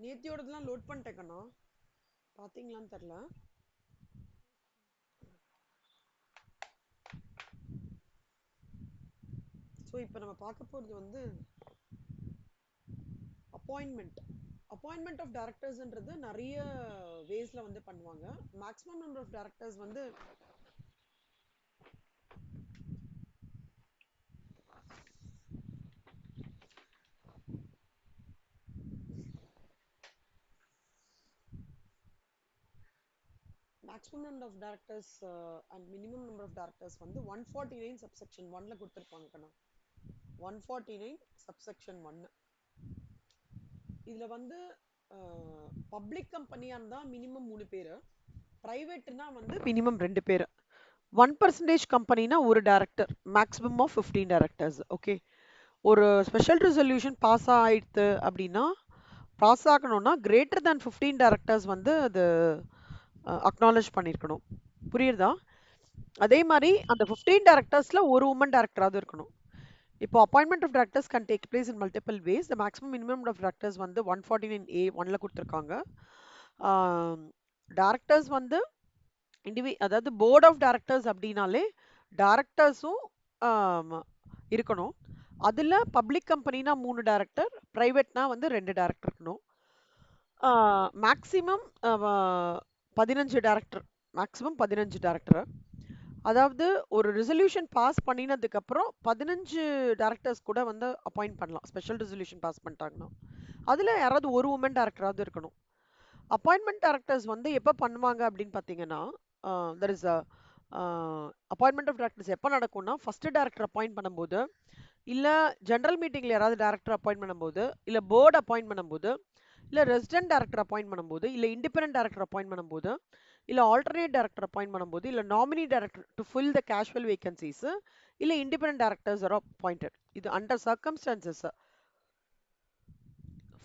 நேத்தியோடதெல்லாம் load பண்ணிட்டேக்கண்ணா, பார்த்தீங்களான்னு தெரில. So இப்போ நம்ம பார்க்க போகிறது வந்து அப்பாயின்மெண்ட். அப்பாயின்மெண்ட் ஆஃப் டேரக்டர்ஸ்ன்றது நிறைய வேஸில் வந்து பண்ணுவாங்க. மேக்ஸிமம் நம்பர் ஆஃப் டேரக்டர்ஸ் வந்து maximum number of directors and minimum number of directors வந்து 149 சப்செக்ஷன் 1ல கொடுத்துருப்பாங்க கண்ணா. 149 சப்செக்ஷன் 1. இதில் வந்து பப்ளிக் கம்பெனியாக இருந்தால் மினிமம் 3 பேர், ப்ரைவேட்னா வந்து மினிமம் 2 பேர். 1% கம்பெனினா ஒரு director, maximum of 15 directors. Okay, ஒரு ஸ்பெஷல் ரெசல்யூஷன் பாஸ் ஆயிடுத்து அப்படின்னா, பாஸ் ஆகணும்னா கிரேட்டர் தேன் 15 டேரக்டர்ஸ் வந்து அது அக்னாலேஜ் பண்ணியிருக்கணும். புரியுறதா? அதே மாதிரி அந்த 15 டேரக்டர்ஸ்ல ஒரு உமன் டேரக்டராவது இருக்கணும். இப்போ appointment of directors can take place in multiple ways. The maximum minimum of directors வந்து 149A 1ல கொடுத்துருக்காங்க. டேரக்டர்ஸ் வந்து அதாவது போர்ட் ஆஃப் டைரக்டர்ஸ் அப்படின்னாலே டைரக்டர்ஸும் இருக்கணும். அதில் பப்ளிக் கம்பெனினா 3 டைரக்டர், ப்ரைவேட்னா வந்து 2 டைரக்டர் இருக்கணும். Maximum 15 director, maximum 15 director. அதாவது ஒரு ரெசல்யூஷன் பாஸ் பண்ணினதுக்கப்புறம் 15 டைரக்டர்ஸ் கூட வந்து அப்பாயிண்ட் பண்ணலாம், ஸ்பெஷல் ரெசல்யூஷன் பாஸ் பண்ணிட்டாங்கன்னா. அதில் யாராவது ஒரு உமன் டைரக்டராவது இருக்கணும். அப்பாயின்மெண்ட் டைரக்டர்ஸ் வந்து எப்போ பண்ணுவாங்க அப்படின்னு பார்த்தீங்கன்னா, there is appointment of directors எப்போ நடக்கும்னா, ஃபர்ஸ்ட் டைரக்டர் அப்பாயிண்ட் பண்ணும்போது, இல்லை ஜென்ரல் மீட்டிங்கில் யாராவது டைரக்டர் அப்பாயிண்ட் பண்ணும்போது, இல்லை போர்டு அப்பாயிண்ட் பண்ணும்போது, இல்லை ரெசிடென்ட் டைரக்டர் அப்பாயிண்ட் பண்ணும்போது, இல்லை இண்டிபெண்டன்ட் டைரக்டர் அப்பாயிண்ட் பண்ணும்போது, இல்லை ஆல்டர்னேட் டைரக்டர் அப்பாயிண்ட் பண்ணும்போது, இல்லை nominee director to fill the casual vacancies, இல்லை இண்டிபெண்டன்ட் டைரக்டர்ஸ் ஆர் அப்பாயிண்டட். இது under circumstances.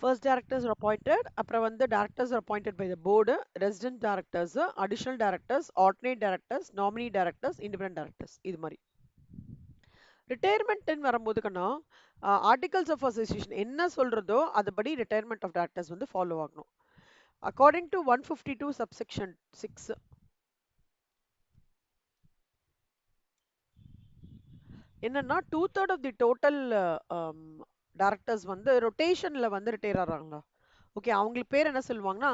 First directors are appointed, அப்புறம் வந்து directors are appointed by the board, resident directors, additional directors, alternate directors, nominee directors, independent directors. இது மாதிரி ரிட்டையர்மெண்ட்னு வரும்போது கண்ணா, articles of association என்ன சொல்றதோ அதுபடி ரிட்டையர்மெண்ட் ஆஃப் டைரக்டர்ஸ் வந்து ஃபாலோ ஆகணும். அக்கார்டிங் டு 152 சப்செக்ஷன் 6, என்னன்னா 2/3 ஆஃப் தி டோட்டல் டைரக்டர்ஸ் வந்து ரொட்டேஷன்ல வந்து ரிட்டையர் ஆகிறாங்களா. ஓகே, அவங்களுக்கு பேர் என்ன சொல்லுவாங்கன்னா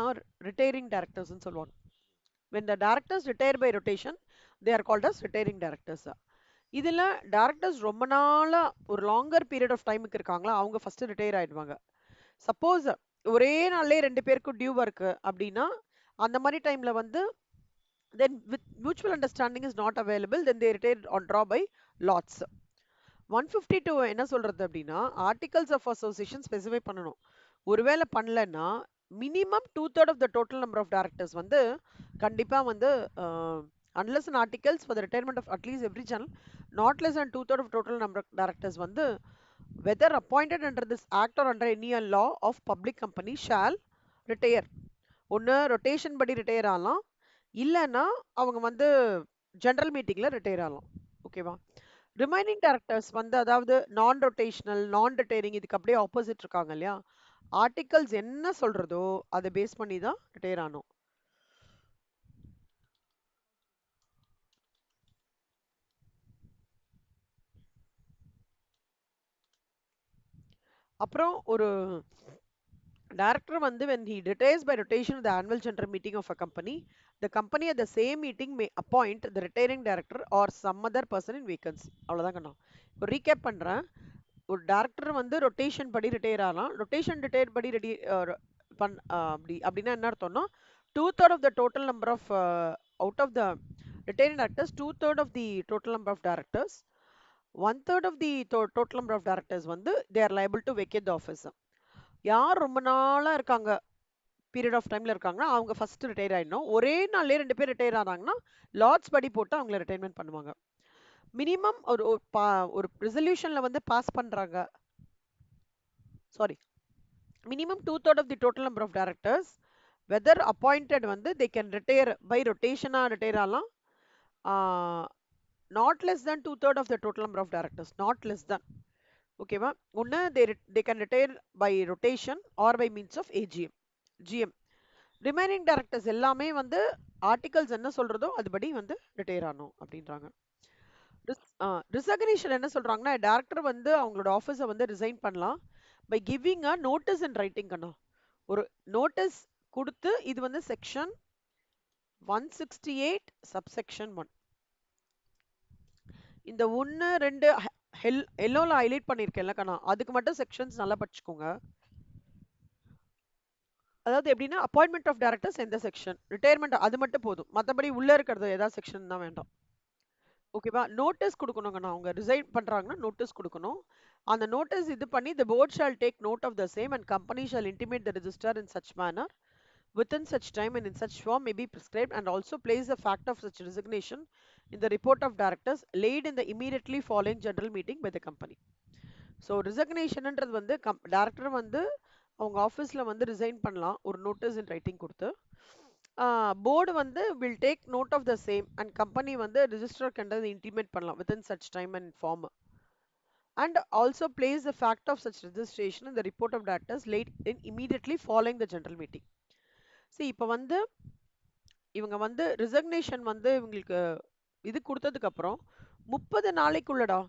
ரிட்டையரிங் டைரக்டர்ஸ்னு சொல்லுவாங்க. when the directors retire by rotation, they are called as retiring directors. இதில் directors ரொம்ப நாளா ஒரு லாங்கர் பீரியட் ஆஃப் டைமுக்கு இருக்காங்களா, அவங்க ஃபர்ஸ்ட் ரிட்டையர் ஆயிடுவாங்க. சப்போஸ் ஒரே நாள்லயே 2 பேருக்கும் டியூ இருக்கு அப்படின்னா, அந்த மாதிரி டைம்ல வந்து then with mutual understanding is not available, then they retire on draw by lots. 152 என்ன சொல்றது அப்படின்னா, ஆர்டிகல்ஸ் ஆஃப் அசோசியேஷன் ஸ்பெசிஃபை பண்ணணும். ஒருவேளை பண்ணலன்னா minimum 2/3 of the total number of directors வந்து கண்டிப்பா வந்து unless an articles for the retirement of at least every channel, not less than 2/3 of total number of directors வந்து whether appointed under this act or under any law of public company shall retire. ஒன்று rotation படி retire ஆகலாம், இல்லைன்னா அவங்க வந்து general மீட்டிங்ல retire ஆகலாம். ஓகேவா? ரிமைனிங் டேரக்டர்ஸ் வந்து அதாவது நான் ரொட்டேஷனல் நான் ரிட்டையரிங் இதுக்கு அப்படியே ஆப்போசிட் இருக்காங்க இல்லையா, ஆர்டிகல்ஸ் என்ன சொல்றதோ அதை பேஸ் பண்ணி தான் ரிட்டையர் ஆனோம். அப்புறம் ஒரு director வந்து when he retires by rotation of the annual general meeting of a company, the company at the same meeting may appoint the retiring director or some other person in vacancy. அவ்வளோதான் கண்ணா. இப்போ recap பண்ணுறேன். ஒரு director வந்து rotation படி retire ஆகலாம். Rotation retire படி அப்படின்னா என்ன அர்த்தம்னா, 2/3 of the total number of out of the retiring directors 2/3 of the total number of directors 1/3 of the total number of directors வந்து they are liable to vacate the office. யார் ரொம்ப நாளா இருக்காங்க, period of டைம்ல இருக்காங்கன்னா அவங்க first retire ஆயிடணும். ஒரே நாள்லயே 2 பேர் ரிட்டையர் ஆனாங்கன்னா லாட்ஸ் படி போட்டு அவங்கள ரிட்டைர்மெண்ட் பண்ணுவாங்க. மினிமம் ஒரு ஒரு ரெசல்யூஷன்ல வந்து பாஸ் பண்றாங்க, sorry, minimum 2/3 of the total number of directors whether appointed வந்து they can retire by rotation retire ஆகலாம், not less than 2/3 of the total number of directors, not less than. ஓகேவா? ஒன்று they can retire by rotation or by means of AGM. GM. Remaining directors எல்லாமே வந்து articles என்ன சொல்றதோ அதுபடி வந்து retire ஆகணும் அப்படின்றாங்க. ரிசக்னிஷன் என்ன சொல்றாங்கன்னா, டைரக்டர் வந்து அவங்களோட ஆஃபீஸை வந்து ரிசைன் பண்ணலாம் by giving a notice in writing கண்ணா. ஒரு நோட்டீஸ் கொடுத்து, இது வந்து செக்ஷன் 168 சப்செக்ஷன் 1. இந்த 1 2 எல்லோல ஹைலைட் பண்ணிருக்கேன்ல கண்ணா, அதுக்கு மட்டும் செக்ஷன்ஸ் நல்லா படிச்சுக்கோங்க. அதாவது எப்படின்னா, அப்பாயின்மெண்ட் ஆஃப் டைரக்டர்ஸ் எந்த செக்ஷன், ரிட்டையர்மெண்ட் அது மட்டும் போதும், மற்றபடி உள்ள இருக்கிறது ஏதாவது செக்ஷன் தான் வேண்டாம். ஓகேவா? நோட்டீஸ் கொடுக்கணுங்கண்ணா. அவங்க ரிசைன் பண்றாங்கன்னா நோட்டீஸ் கொடுக்கணும். அந்த நோட்டீஸ் இது பண்ணி the board shall take note of the same and company shall intimate the registrar in such manner within such time and in such form may be prescribed and also place the fact of such resignation in the report of directors laid in the immediately following general meeting by the company. So ரிசக்னேஷன்ன்றது வந்து director வந்து அவங்க ஆஃபீஸில் வந்து resign பண்ணலாம் ஒரு notice in writing கொடுத்து. Board வந்து will take note of the same and company வந்து ரிஜிஸ்டர் கண்டது இன்டிமேட் பண்ணலாம் within such time and form and also place the fact of such registration in the report of directors late in immediately following the general meeting. See, இப்போ வந்து இவங்க வந்து ரிசக்னேஷன் வந்து இவங்களுக்கு இது கொடுத்ததுக்கு அப்புறம் 30 நாளைக்குள்ளடா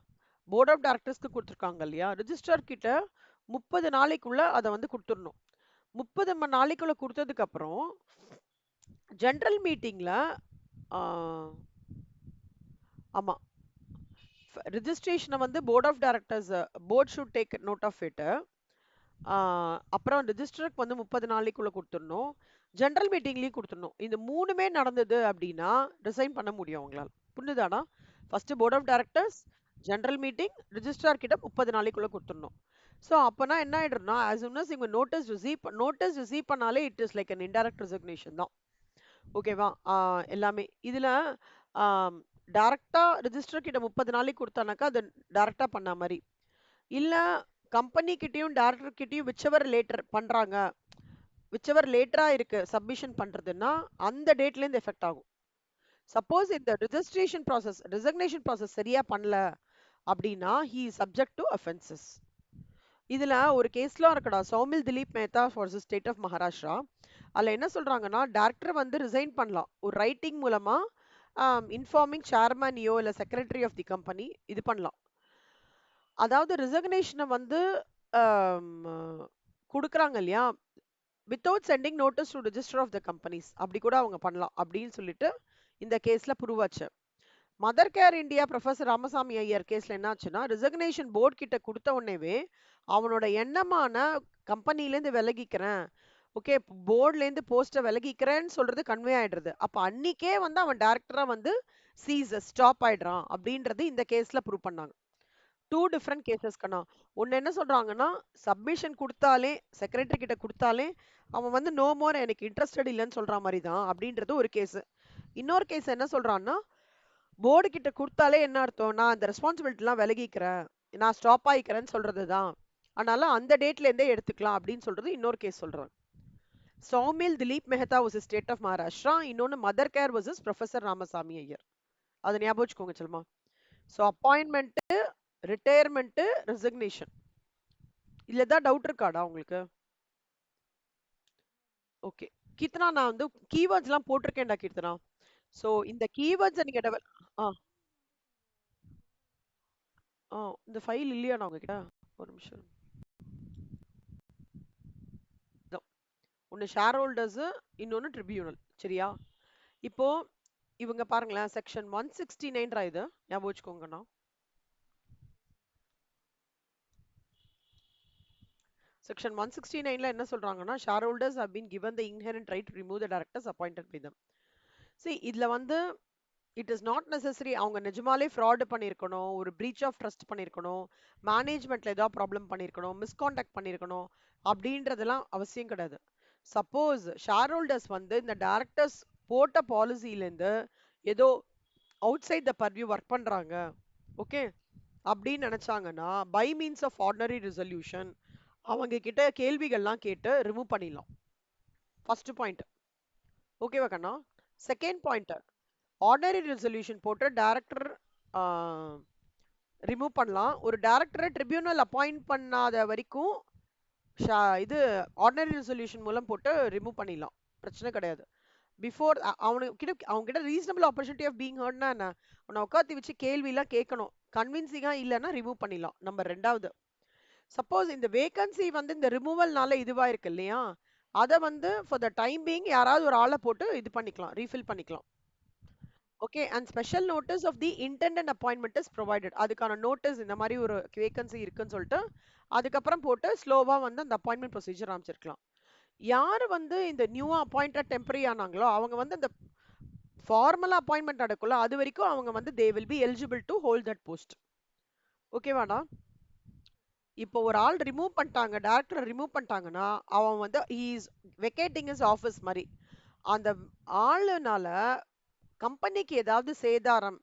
போர்ட் ஆஃப் டைரக்டர்ஸ்க்கு கொடுத்துருக்காங்க இல்லையா, ரிஜிஸ்டர் கிட்ட 30 நாளைக்குள்ள அதை வந்து கொடுத்துடணும். 30 நாளைக்குள்ள கொடுத்ததுக்கு அப்புறம் ஜெனரல் மீட்டிங்ல ஆமா ரிஜிஸ்ட்ரேஷனை வந்து board of directors board should take note of it. அப்புறம் ரிஜிஸ்டருக்கு வந்து 30 நாளைக்குள்ள கொடுத்துடணும், ஜெனரல் மீட்டிங்லயும் கொடுத்துடணும். இந்த மூணுமே நடந்தது அப்படின்னா ரிசைன் பண்ண முடியும் அவங்களால. புரிஞ்சுதானா? First board of directors, general meeting, registrar கிட்ட 30 நாளைக்குள்ள கொடுத்துடணும். ஸோ அப்பனா என்ன ஆயிடும்னா, as soon as இவங்க நோட்டீஸ் ரிசீவ் பண்ணாலே it is like an indirect resignation தான். ஓகேவா? எல்லாமே இதுல டைரக்டா ரிஜிஸ்டர் கிட்ட 30 நாளைக்கு கொடுத்தானாக்கா அது டைரக்டா பண்ண மாதிரி. இல்ல கம்பெனி கிட்டயும் டைரக்டர் கிட்டயும் விச்சவர் லேட்டர் பண்றாங்க, விச்சவர் லேட்டரா இருக்கு சப்மிஷன் பண்றதுன்னா அந்த டேட்ல இருந்து எஃபெக்ட் ஆகும். சப்போஸ் இந்த ரிஜிஸ்ட்ரேஷன் ப்ராசஸ் ரிசக்னேஷன் ப்ராசஸ் சரியா பண்ணல அப்படின்னா ஹி சப்ஜெக்ட் டு அஃபென்சஸ். இதுல ஒரு கேஸ்லாம் இருக்கடா, Saumil Dilip Mehta for state of Maharashtra. அதுல என்ன சொல்றாங்கன்னா, டைரக்டர் வந்து ரிசைன் பண்ணலாம் ஒரு ரைட்டிங் மூலமா, இன்ஃபார்மிங் சேர்மனியோ இல்ல செக்ரட்டரி ஆஃப் தி கம்பெனி இது பண்ணலாம். அதாவது ரிசக்னேஷனை வந்து கொடுக்குறாங்க இல்லையா, without sending notice to register of the companies, அப்படி கூட அவங்க பண்ணலாம் அப்படின்னு சொல்லிட்டு இந்த கேஸ்ல ப்ரூவ் ஆச்சு. Mother care India professor Ramasamy Iyer கேஸ்ல என்ன ஆச்சுன்னா, ரிசக்னேஷன் போர்ட் கிட்ட கொடுத்த உடனேவே அவனோட எண்ணமான கம்பெனிலேருந்து விலகிக்கிறேன், ஓகே போர்ட்லேருந்து போஸ்ட்டை விலகிக்கிறேன்னு சொல்றது கன்வே ஆயிடுறது. அப்போ அன்னைக்கே வந்து அவன் டைரக்டரா வந்து ஸ்டாப் ஆயிடுறான் அப்படின்றது இந்த கேஸ்ல ப்ரூவ் பண்ணாங்க. 2 டிஃப்ரெண்ட் கேசஸ் கண்ணா. ஒன்னு என்ன சொல்றாங்கன்னா, சப்மிஷன் கொடுத்தாலே செக்ரட்டரி கிட்ட கொடுத்தாலே அவன் வந்து நோ மோர் எனக்கு இன்ட்ரெஸ்டட் இல்லைன்னு சொல்ற மாதிரி தான் அப்படின்றது ஒரு கேஸ். இன்னொரு கேஸ் என்ன சொல்றான்னா, போர்டு கிட்ட கொடுத்தாலே என்ன அர்த்தம், நான் அந்த ரெஸ்பான்சிபிலிட்டிலாம் விலகிக்கிறேன், நான் ஸ்டாப் ஆயிக்கிறேன்னு சொல்றது தான், அதனால அந்த டேட்ல இருந்தே எடுத்துக்கலாம் அப்படின்னு சொல்றது இன்னொரு கேஸ் சொல்றாங்க. Saumil Dilip Mehta was state of Maharashtra, இன்னொன்னு mother care was professor Ramasamy Iyer. அதை ஞாபகம் வச்சுக்கோங்க செல்மா. ஸோ அப்பாயின்மெண்ட், ரிட்டையர்மெண்ட், ரெசிக்னேஷன், இதுல தான் டவுட் இருக்காடா உங்களுக்கு? ஓகே கீர்த்தனா, நான் வந்து கீவேர்ட்ஸ்லாம் போட்டிருக்கேன்டா கீர்த்தனா. ஸோ இந்த கீவேர்ட்ஸை நீங்க ஆ ஆ இந்த ஃபைல் இல்லையாடா உங்ககிட்ட? ஒரு நிமிஷம். ஒன்று ஷேர் ஹோல்டர்ஸ், இன்னொன்று ட்ரிபியூனல், சரியா? இப்போ இவங்க பாருங்களேன், செக்ஷன் 169 இது ஞாபகம் வச்சுக்கோங்கண்ணா. செக்ஷன் 169ல என்ன சொல்றாங்கன்னா, share holders have been given the inherent right to remove the directors appointed by them. See, இதுல வந்து இட் இஸ் நாட் நெசசரி அவங்க நிஜமாலே ஃப்ராட் பண்ணியிருக்கணும், ஒரு பிரீச் ஆஃப் ட்ரஸ்ட் பண்ணியிருக்கணும், மேனேஜ்மெண்ட்ல ஏதாவது ப்ராப்ளம் பண்ணியிருக்கணும், மிஸ்கான்டாக்ட் பண்ணியிருக்கணும் அப்படின்றதெல்லாம் அவசியம் கிடையாது. சப்போஸ் ஷேர் ஹோல்டர்ஸ் வந்து இந்த டைரக்டர்ஸ் போட்ட பாலிசிலேருந்து ஏதோ outside the purview work பண்றாங்க, ஓகே அப்படின்னு நினைச்சாங்கன்னா by means of ordinary resolution அவங்க கிட்ட கேள்விகள்லாம் கேட்டு ரிமூவ் பண்ணிடலாம். ஃபர்ஸ்ட் பாயிண்ட் ஓகேவா கண்ணா? செகண்ட் பாயிண்ட், ஆர்டினரி ரெசல்யூஷன் போட்டு டைரக்டர் ரிமூவ் பண்ணலாம். ஒரு டைரக்டரை ட்ரிபியூனல் அப்பாயிண்ட் பண்ணாத வரைக்கும் இது ஆர்டினரி ரெசல்யூஷன் மூலம் போட்டு ரிமூவ் பண்ணிடலாம். பிரச்சனை கிடையாது. பிஃபோர் அவங்க கிட்ட ரீசனபிள் ஆப்பர்ச்சுனிட்டி ஆஃப் பீங் ஹர்ட்னா என்ன, உன்னை உட்காத்தி வச்சு கேள்விலாம் கேட்கணும். கன்வின்சிங்கா இல்லைன்னா ரிமூவ் பண்ணிடலாம். நம்பர் ரெண்டாவது, சப்போஸ் இந்த வேகன்சி வந்து இந்த ரிமூவல்னால இதுவா இருக்கு இல்லையா, அதை வந்து ஃபார் த டைம் பீங் யாராவது ஒரு ஆளை போட்டு இது பண்ணிக்கலாம், ரீஃபில் பண்ணிக்கலாம். Okay, and special notice of the intended appointment is provided. அதுக்கான நோட்டீஸ் இந்த மாதிரி ஒரு வேகன்சி இருக்குன்னு சொல்லிட்டு அதுக்கப்புறம் போட்டு ஸ்லோவா வந்து அந்த அப்பாயின்மெண்ட் ப்ரொசீஜர் ஆரம்பிச்சிருக்கலாம். யாரு வந்து இந்த நியூவா அப்பாயிண்டட் டெம்பரரி ஆனாங்களோ அவங்க வந்து அந்த ஃபார்மலா அப்பாயின்மெண்ட் நடக்கும்ல, அது வரைக்கும் அவங்க வந்து they will be eligible to hold that post. ஓகேவாடா? இப்போ ஒரு ஆள் ரிமூவ் பண்ணிட்டாங்க, டைரக்டரை ரிமூவ் பண்ணிட்டாங்கன்னா அவன் வந்து he is vacating his office மாதிரி. அந்த ஆளுனால கம்பெனிக்கு ஏதாவது சேதாரம்,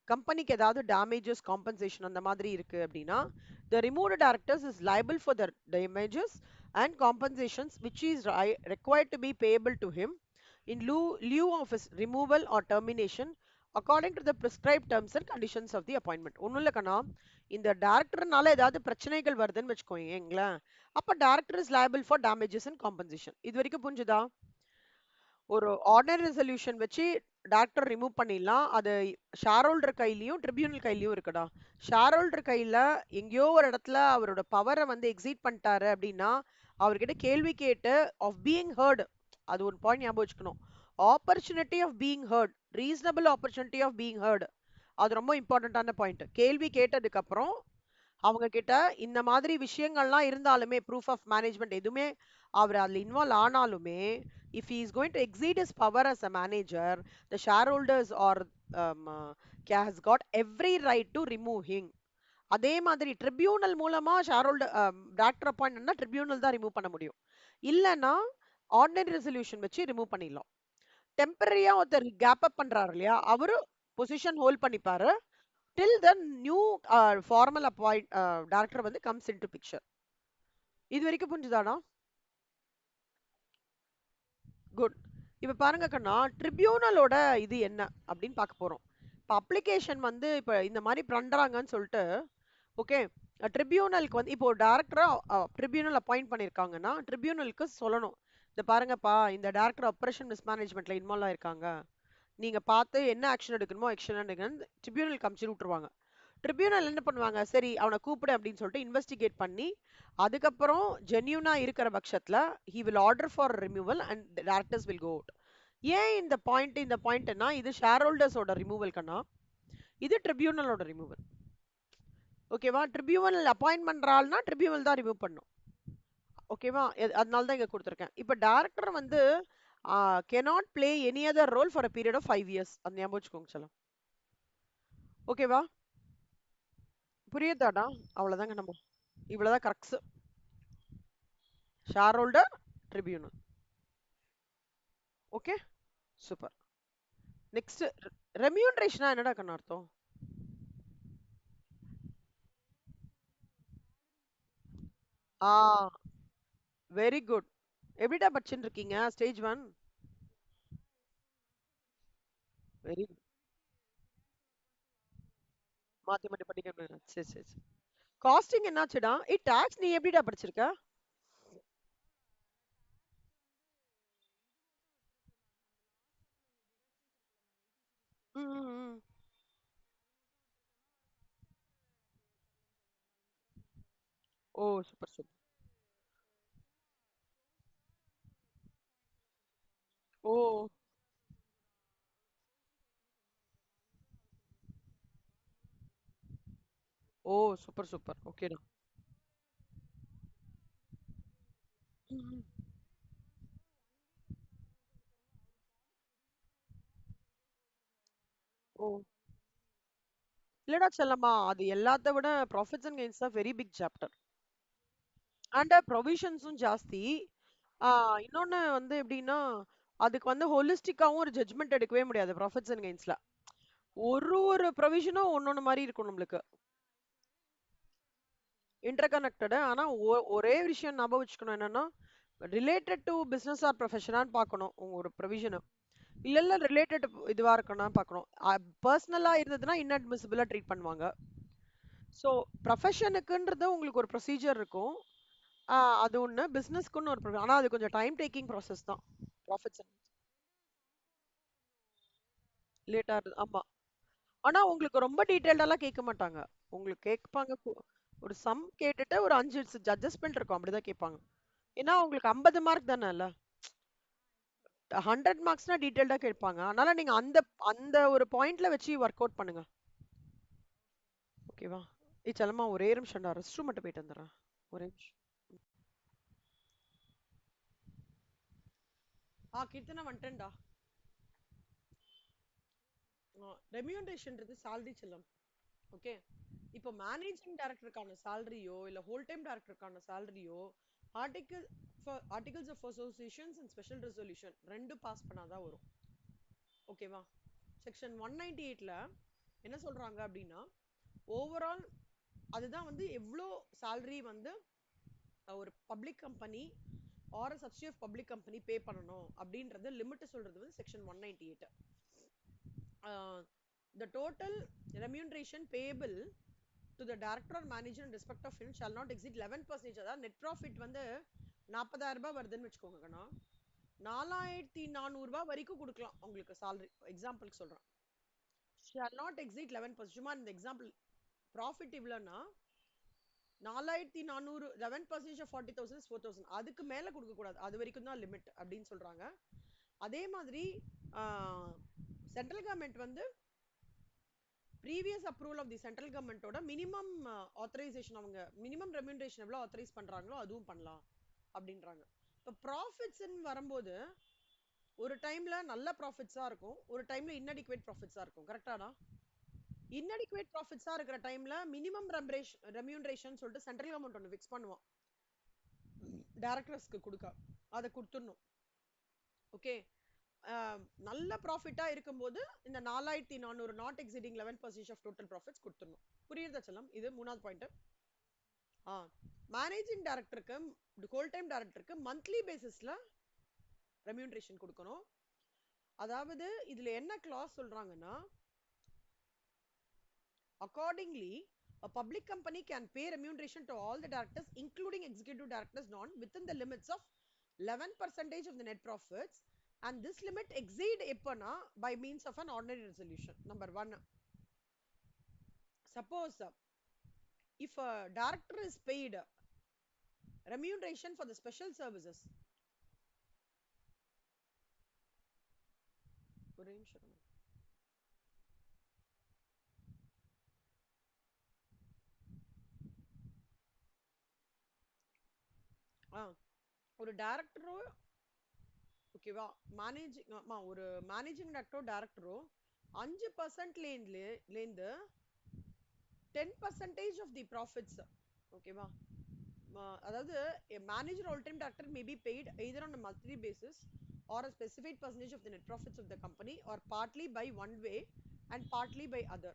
கம்பெனிக்கு ஏதாவது டேமேஜஸ் காம்பன்சேஷன் அந்த மாதிரி இருக்கு அப்படின்னா the removed directors is liable for the damages and compensations which is required to be payable to him in lieu of his removal or termination according to the prescribed terms and conditions of the appointment. ஒன்றும் இல்லைக்கண்ணா, இந்த டேரக்டர்னால ஏதாவது பிரச்சனைகள் வருதுன்னு வச்சுக்கோங்களேன், அப்ப director is liable for damages and compensation. இது வரைக்கும் புரிஞ்சுதா? ஒரு ஆர்டினரி ரெசல்யூஷன் வச்சு டாக்டர் ரிமூவ் பண்ணிடலாம். அது ஷேர் ஹோல்டர் கையிலயும் ட்ரிபியூனல் கையிலயும் இருக்குடா. ஷேர் ஹோல்டர் கையில எங்கேயோ ஒரு இடத்துல அவரோட பவரை வந்து எக்ஸீட் பண்ணிட்டாரு அப்படின்னா அவர்கிட்ட கேள்வி கேட்டு ஆஃப் பீயிங் ஹர்ட், அது ஒரு பாயிண்ட் ஞாபகம் வச்சுக்கணும். Opportunity of being heard, reasonable opportunity of being heard, அது ரொம்ப இம்பார்ட்டன்டான பாயிண்ட். கேள்வி கேட்டதுக்கு அப்புறம் அவங்க கிட்ட இந்த மாதிரி விஷயங்கள்லாம் இருந்தாலுமே ப்ரூஃப் ஆஃப் மேனேஜ்மெண்ட் எதுவுமே அவர் அதில் இன்வால்வ் ஆனாலுமே if he is going to exceed his power as a manager, the shareholders or has got every right to remove him. அதே மாதிரி ட்ரிபியூனல் மூலமா ஷேர் ஹோல்டர் டாக்டர் அப்பாயின்ட்னா ட்ரிபியூனல் தான் ரிமூவ் பண்ண முடியும். இல்லைன்னா ஆர்டினரி ரெசல்யூஷன் வச்சு ரிமூவ் பண்ணிடலாம். டெம்பரரியா ஒருத்தர் கேப் அப் பண்றாரு இல்லையா, அவரு பொசிஷன் ஹோல்ட் பண்ணிப்பாரு till the new formal appoint director வந்து comes into picture. இது வரைக்கும் புரிஞ்சுதானா? குட். இப்ப பாருங்க கண்ணா, ட்ரிபியூனலோட இது என்ன அப்படின்னு பார்க்க போறோம். இப்ப அப்ளிகேஷன் வந்து இப்ப இந்த மாதிரி பண்றாங்கன்னு சொல்லிட்டு, ஓகே, ட்ரிபியூனலுக்கு வந்து இப்போ டைரக்டரா ட்ரிபியூனல் அப்பாயிண்ட் பண்ணிருக்காங்கன்னா ட்ரிபியூனலுக்கு சொல்லணும், இந்த பாருங்கப்பா இந்த டைரக்டர் ஆபரேஷன் மிஸ்மேனேஜ்மெண்ட்ல இன்வால்வ் ஆயிருக்காங்க, நீங்க பார்த்து என்ன ஆக்ஷன் எடுக்கணுமோ ஆக்ஷன் எடுங்கன்னு ட்ரிபியூனல் அமுச்சு விட்டுருவாங்க. ட்ரிபியூனல் என்ன பண்ணுவாங்க, சரி அவனை கூப்பிடு அப்படின்னு சொல்லிட்டு இன்வெஸ்டிகேட் பண்ணி அதுக்கப்புறம் ஜென்யூனா இருக்கிற பட்சத்துல he will order for removal and the directors will go out. ஏன் இந்த பாயிண்ட்னா இது ஷேர் ஹோல்டர்ஸோட ரிமூவல் கண்ணா, இது ட்ரிபியூனலோட ரிமூவல். ஓகேவா? ட்ரிபியூனல் அப்பாயிண்ட் பண்றாள்னா ட்ரிபியூனல் தான் ரிமூவ் பண்ணும். ஓகேவா? அதனால தான் இங்க கொடுத்துருக்கேன். இப்போ டைரக்டர் வந்து cannot play any other role for a period of 5 years. அது ஞாபகம் வச்சுக்கோங்க செல்லம். ஓகேவா? புரியுதாடா? அவ்வளவுதாங்க, நம்ம இவ்வளவுதான் corrects. Share holder, tribunal. Okay, super. Next, ரெமியூனரேஷனா என்னடா கண்ணா அர்த்தம்? ஆ, வெரி குட். எப்படிடா படிச்சுட்டு இருக்கீங்க ஸ்டேஜ் 1? Very good. மாத்தி மாத்தி படிக்க. சரி சரி சரி. காஸ்டிங் என்னாச்சுடா? டாக்ஸ் நீ எப்படிடா படிச்சிருக்க? ம், ம், ம். ஓ, சூப்பர் சூப்பர். ஓ, ஓ, சூப்பர் சூப்பர். ஓகேடா. ம், ம். ஓ, இல்லடா செல்லம்மா, அது எல்லாத்த விட ப்ராஃபிட்ஸ் அண்ட் கெயின்ஸ் தான் வெரி பிக் சாப்டர். அண்ட் ப்ரொவிஷன்ஸும் ஜாஸ்தி. இன்னொன்னு வந்து எப்படின்னா அதுக்கு வந்து ஹோலிஸ்டிக்காவும் ஒரு ஜட்ஜ்மெண்ட் எடுக்கவே முடியாது ப்ராஃபிட்ஸ் அண்ட் கெயின்ஸ்ல. ஒரு ப்ரொவிஷனும் ஒன்னொன்னு மாதிரி இருக்கும் நம்மளுக்கு. இன்டர்கனெக்டட். ஆனா ஒரே விஷயம் ஞாபகம் வச்சுக்கணும் என்னன்னா, ரிலேட்டட் டு பிசினஸ் ஆர் ப்ரொஃபஷனான்னு பார்க்கணும் உங்க ஒரு ப்ரொவிஷன். இல்ல இல்ல ரிலேட்டட் இதுவா இருக்கணும் பார்க்கணும். பர்சனலா இருந்ததுன்னா இன்அட்மிசிபிளா ட்ரீட் பண்ணுவாங்க. ஸோ ப்ரொஃபஷனுக்குன்றது உங்களுக்கு ஒரு ப்ரொசீஜர் இருக்கும். அது ஒண்ணு. பிசினஸ்க்குன்னு ஒரு ப்ரோக்ராம். ஆனா அது கொஞ்சம் டைம் டேக்கிங் ப்ராசஸ் தான். ப்ராஃபிட்ஸ் லேட்டா ஆமா. ஆனா உங்களுக்கு ரொம்ப டீடைல்டாலாம் கேட்க மாட்டாங்க. உங்களுக்கு கேட்பாங்க ஒரு சம் கேட்டுட்டு ஒரு 5 அட்ஜஸ்ட்மென்ட் இருக்கும். அப்படிதான் கேட்பாங்க. ஏன்னா உங்களுக்கு 50 மார்க் தானேல்ல. 100 மார்க்ஸ்னா டீடைல்டா கேட்பாங்க. அதனால நீங்க அந்த அந்த ஒரு பாயிண்ட்ல வச்சு ஒர்க் அவுட் பண்ணுங்க. ஓகேவா? செல்லம்மா ஒரே நிமிஷம்டா. ரெஸ்ட் ரூம் மட்டும் போயிட்டு வந்துடுறேன். ஒரே நிமிஷம். கீர்த்தனா வந்துட்டேன்டா. ரெமியூனரேஷன்ன்றது சேலரி செல்லம். ஓகே. இப்போ மேனேஜிங் டைரக்டருக்கான சேலரியோ இல்ல ஹோல் டைம் டைரக்டருக்கான சேலரியோ article articles of associations and special resolution ரெண்டும் பாஸ் பண்ணாதான் வரும். ஓகேவா? செக்ஷன் 198ல என்ன சொல்றாங்க அப்படின்னா ஓவரால் அதுதான் வந்து எவ்வளோ சேலரி வந்து ஒரு public company or subsidy of public company pay பண்ணணும் அப்படின்றது லிமிட் சொல்றது வந்து section 198. The total remuneration payable to the director or manager in respect of him shall not exceed 11%. அதாவது நெட் ப்ராஃபிட் வந்து 40,000 ரூபாய் வருதுன்னு வச்சுக்கோங்க. 4,400 ரூபாய் வரைக்கும் கொடுக்கலாம் உங்களுக்கு salary. எக்ஸாம்பிளுக்கு சொல்றேன். shall not exceed 11%. சும்மா இந்த எக்ஸாம்பிள் ப்ராஃபிட் இவ்வளோன்னா 4,400 11% of 40,000 is 4,000. அதுக்கு மேல கொடுக்க கூடாது. அது வரைக்கும் தான் லிமிட் அப்படின்னு சொல்றாங்க. அதே மாதிரி சென்ட்ரல் கவர்மெண்ட் வந்து previous approval of the central கவர்மெண்டோட மினிமம் ஆத்தரைசேஷன் அவங்க மினிமம் ரெம்யூனரேஷன் எவ்வளோ ஆத்தரைஸ் பண்றாங்களோ அதுவும் பண்ணலாம் அப்படின்றாங்க. இப்போ ப்ராஃபிட்ஸ்ன்னு வரும்போது ஒரு டைம்ல நல்ல ப்ராஃபிட்ஸா இருக்கும், ஒரு டைம்ல இன்அடிக்குவேட் ப்ராஃபிட்ஸா இருக்கும். கரெக்டாடா? இன்அடிக்குவேட் ப்ராஃபிட்ஸா இருக்கிற டைம்ல மினிமம் ரெம்யூனரேஷன் சொல்லிட்டு சென்ட்ரல் கவர்மெண்ட் ஒன்று ஃபிக்ஸ் பண்ணுவோம் டைரக்டர்ஸ்க்கு கொடுக்க. அதை கொடுத்துடணும். ஓகே. நல்ல ப்ராஃபிட்டா இருக்கும்போது இந்த 4,400 not exceeding 11% of total profits கொடுத்துடணும். புரியுதா செல்லம்? இது மூணாவது பாயிண்ட். மேனேஜிங் டைரக்டருக்கு ஹோல் டைம் டைரக்டருக்கு மந்த்லி பேசிஸ்ல ரெம்யூனரேஷன் கொடுக்கணும். அதாவது இதுல என்ன கிளாஸ் சொல்றாங்கன்னா accordingly a public company can pay remuneration to all the directors including executive directors non within the limits of 11% of the net profits, and this limit exceed எப்பனா by means of an ordinary resolution. Number 1, suppose if a director is paid remuneration for the special services, ஒரே நிமிஷம். ஒரு டைரக்டரோ ஓகேவா managing ஒரு managing டைரக்டரோ 5%லேருந்து 10% of the profits. ஓகேவா? அதாவது manager all time director may be paid either on a monthly basis or a specified percentage of the net profits of the company or partly by one way and partly by other.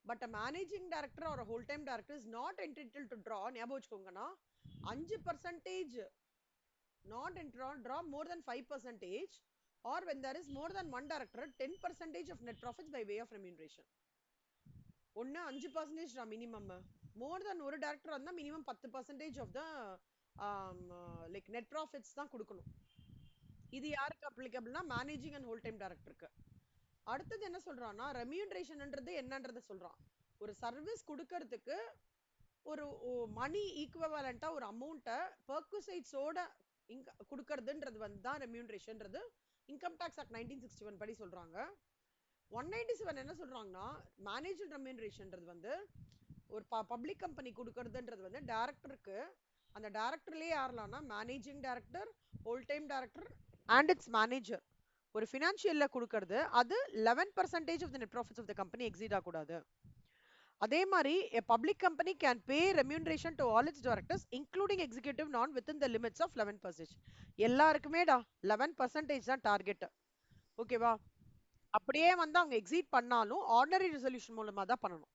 But a managing director or a whole time director is not entitled to draw, ஞாபகம் வச்சுக்கோங்கன்னா 5% not draw more than 5%, or when there is more than one director 10% of net profits by way of remuneration. ஒன்னு 5% minimum, மோர் தென் ஒரு director வந்தா minimum 10% of the like net profits தான் கொடுக்கணும். இது யாருக்கு அப்ளிகபிள்னா managing and whole time டைரக்டருக்கு. அடுத்தது என்ன சொல்றான்னா ரெமியூனரேஷன்ன்றது என்னன்றதை சொல்றான். ஒரு சர்வீஸ் கொடுக்கறதுக்கு ஒரு மணி ஈக்குவலண்டா ஒரு அமௌண்ட்டை பெர்குசைட்ஸோட கொடுக்கறதுன்றது வந்து தான் ரெமியூனரேஷன்ன்றது இன்கம் டாக்ஸ் ஆக்ட் 1961 படி சொல்றாங்க. 197 என்ன சொல்றாங்கன்னா மேனேஜர் ரெமியூனரேஷன்ன்றது வந்து ஒரு பப்ளிக் கம்பெனி கொடுக்கறதுன்றது வந்து டைரக்டருக்கு, அந்த டைரக்டர்லயே யாரெல்லாம்னா managing director, whole time director and its manager ஒரு ஃபினான்ஷியல்ல கொடுக்கறது அது 11% of the net profits of the company exceed ஆகக்கூடாது. அதே மாதிரி a public company can pay remuneration to all its directors including executive non within the limits of 11%. எல்லாருக்குமேடா 11% தான் target. ஓகேவா? அப்படியே வந்து அவங்க எக்ஸீட் பண்ணாலும் ஆர்டினரி ரெசல்யூஷன் மூலமா தான் பண்ணணும்.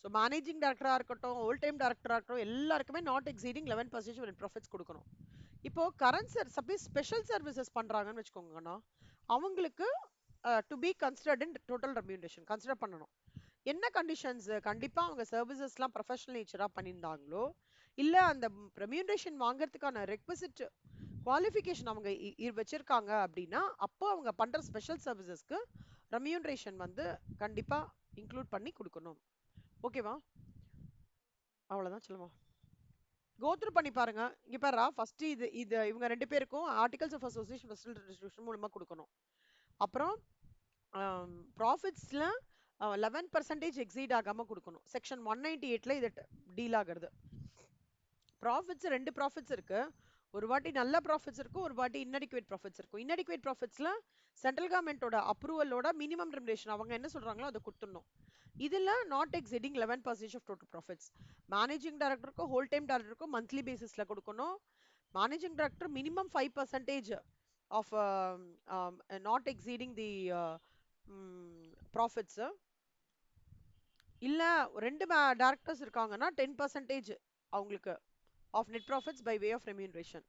ஸோ மேனேஜிங் டைரக்டரா இருக்கட்டும், ஹோல் டைம் டைரக்டரா இருக்கட்டும், எல்லாருக்குமே நாட் எக்ஸீடிங் 11% ப்ராஃபிட்ஸ் கொடுக்கணும். இப்போ கரண்ட் சப்போஸ் ஸ்பெஷல் சர்வீசஸ் பண்றாங்கன்னு வச்சுக்கோங்கண்ணா, அவங்களுக்கு to be considered in total remuneration consider பண்ணணும். என்ன கண்டிஷன்ஸ்? கண்டிப்பா அவங்க சர்வீசஸ்லாம் ப்ரொஃபஷனல் நேச்சரா பண்ணியிருந்தாங்களோ இல்ல அந்த ரெம்யூனரேஷன் வாங்குறதுக்கான ரெக்வசிட் குவாலிஃபிகேஷன் அவங்க வச்சிருக்காங்க அப்படின்னா அப்போ அவங்க பண்ற ஸ்பெஷல் சர்வீசஸ்க்கு ரெம்யூனரேஷன் வந்து கண்டிப்பா இன்க்ளூட் பண்ணி கொடுக்கணும். ஓகேவா? அவ்வளவுதான் சொல்லுமா. கோத்ரூ பண்ணி பாருங்க. இங்க பாருடா, ஃபர்ஸ்ட் இது இது இவங்க ரெண்டு பேருக்கும் articles of association facility distribution மூலமா கொடுக்கணும். அப்புறம் ப்ராஃபிட்ஸ்ல 11% எக்ஸீட் ஆகாம கொடுக்கணும். செக்ஷன் 198ல இது டீல் ஆகுறது. ப்ராஃபிட்ஸ் ரெண்டு ப்ராஃபிட்ஸ் இருக்கு. ஒரு வாட்டி நல்ல ப்ராஃபிட்ஸ் இருக்கும், ஒரு வாட்டி இன்அடிக்குவேட் ப்ராஃபிட்ஸ் இருக்கும். இன்அடிக்குவேட் ப்ராஃபிட்ஸ்ல சென்ட்ரல் கவர்மெண்டோட அப்ரூவலோட மினிமம் ரெமுனரேஷன் அவங்க என்ன சொல்றாங்களோ அதை கொடுத்துடணும். இதுல not exceeding 11% of total profits. Managing டைரக்டருக்கும் ஹோல் டைம் டைரக்டருக்கும் மந்த்லி பேசிஸ்ல கொடுக்கணும். Managing director minimum 5% of not exceeding the profits. இல்ல ரெண்டு டைரக்டர்ஸ் இருக்காங்கன்னா 10% அவங்களுக்கு of net profits by way of remuneration.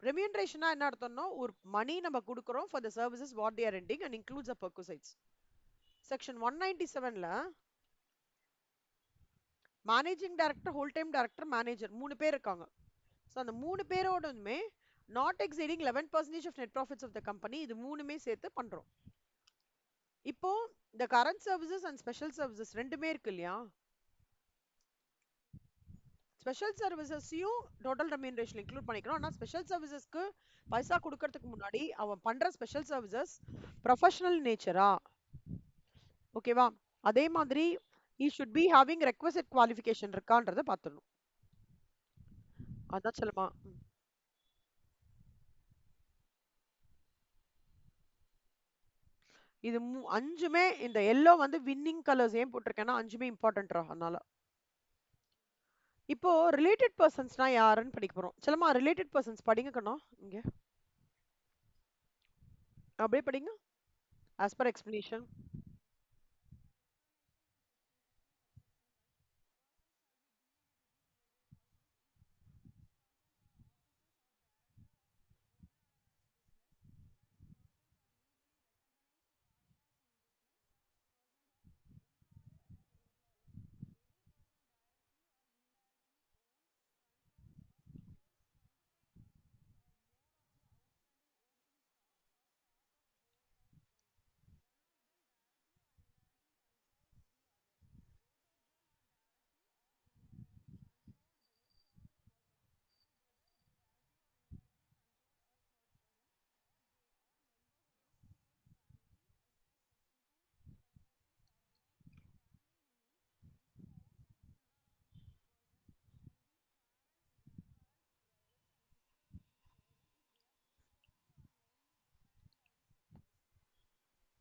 ரெம்யூனரேஷனா என்ன அர்த்தம்னா ஒரு மணி நம்ம கொடுக்குறோம் for the services what they are rendering and includes a perquisites. Section 197ல managing director, whole time director, manager மூணு பேர் இருக்காங்க. ஸோ அந்த மூணு பேரோடமே not exceeding 11% of net profits of the company, இது மூணுமே சேர்த்து பண்றோம். இப்போ இந்த current services and special services ரெண்டுமே இருக்கு இல்லையா? ஸ்பெஷல் சர்வீசஸையும் டோட்டல் ரெம்யூனரேஷன் இன்க்ளூட் பண்ணிக்கிறோம். ஆனா ஸ்பெஷல் சர்வீசஸ்க்கு பைசா கொடுக்கறதுக்கு முன்னாடி அவன் பண்ற ஸ்பெஷல் சர்வீசஸ் ப்ரொஃபஷனல் நேச்சரா, ஓகேவா? அதே மாதிரி he should be having requisite qualification இருக்கான்றத பார்த்துடணும். அதான் சொல்லுமா. இது அஞ்சுமே இந்த எல்லோ வந்து வின்னிங் கலர்ஸ் ஏன் போட்டிருக்கேன்னா அஞ்சுமே இம்பார்ட்டன்ட்ரா. அதனால இப்போ ரிலேட்டட் பர்சன்ஸ்னா யாருன்னு படிக்க போறோம். சொல்லமா ரிலேட்டட் பர்சன்ஸ் படிங்க கண்ணா. இங்க அப்படியே படிங்க as per explanation.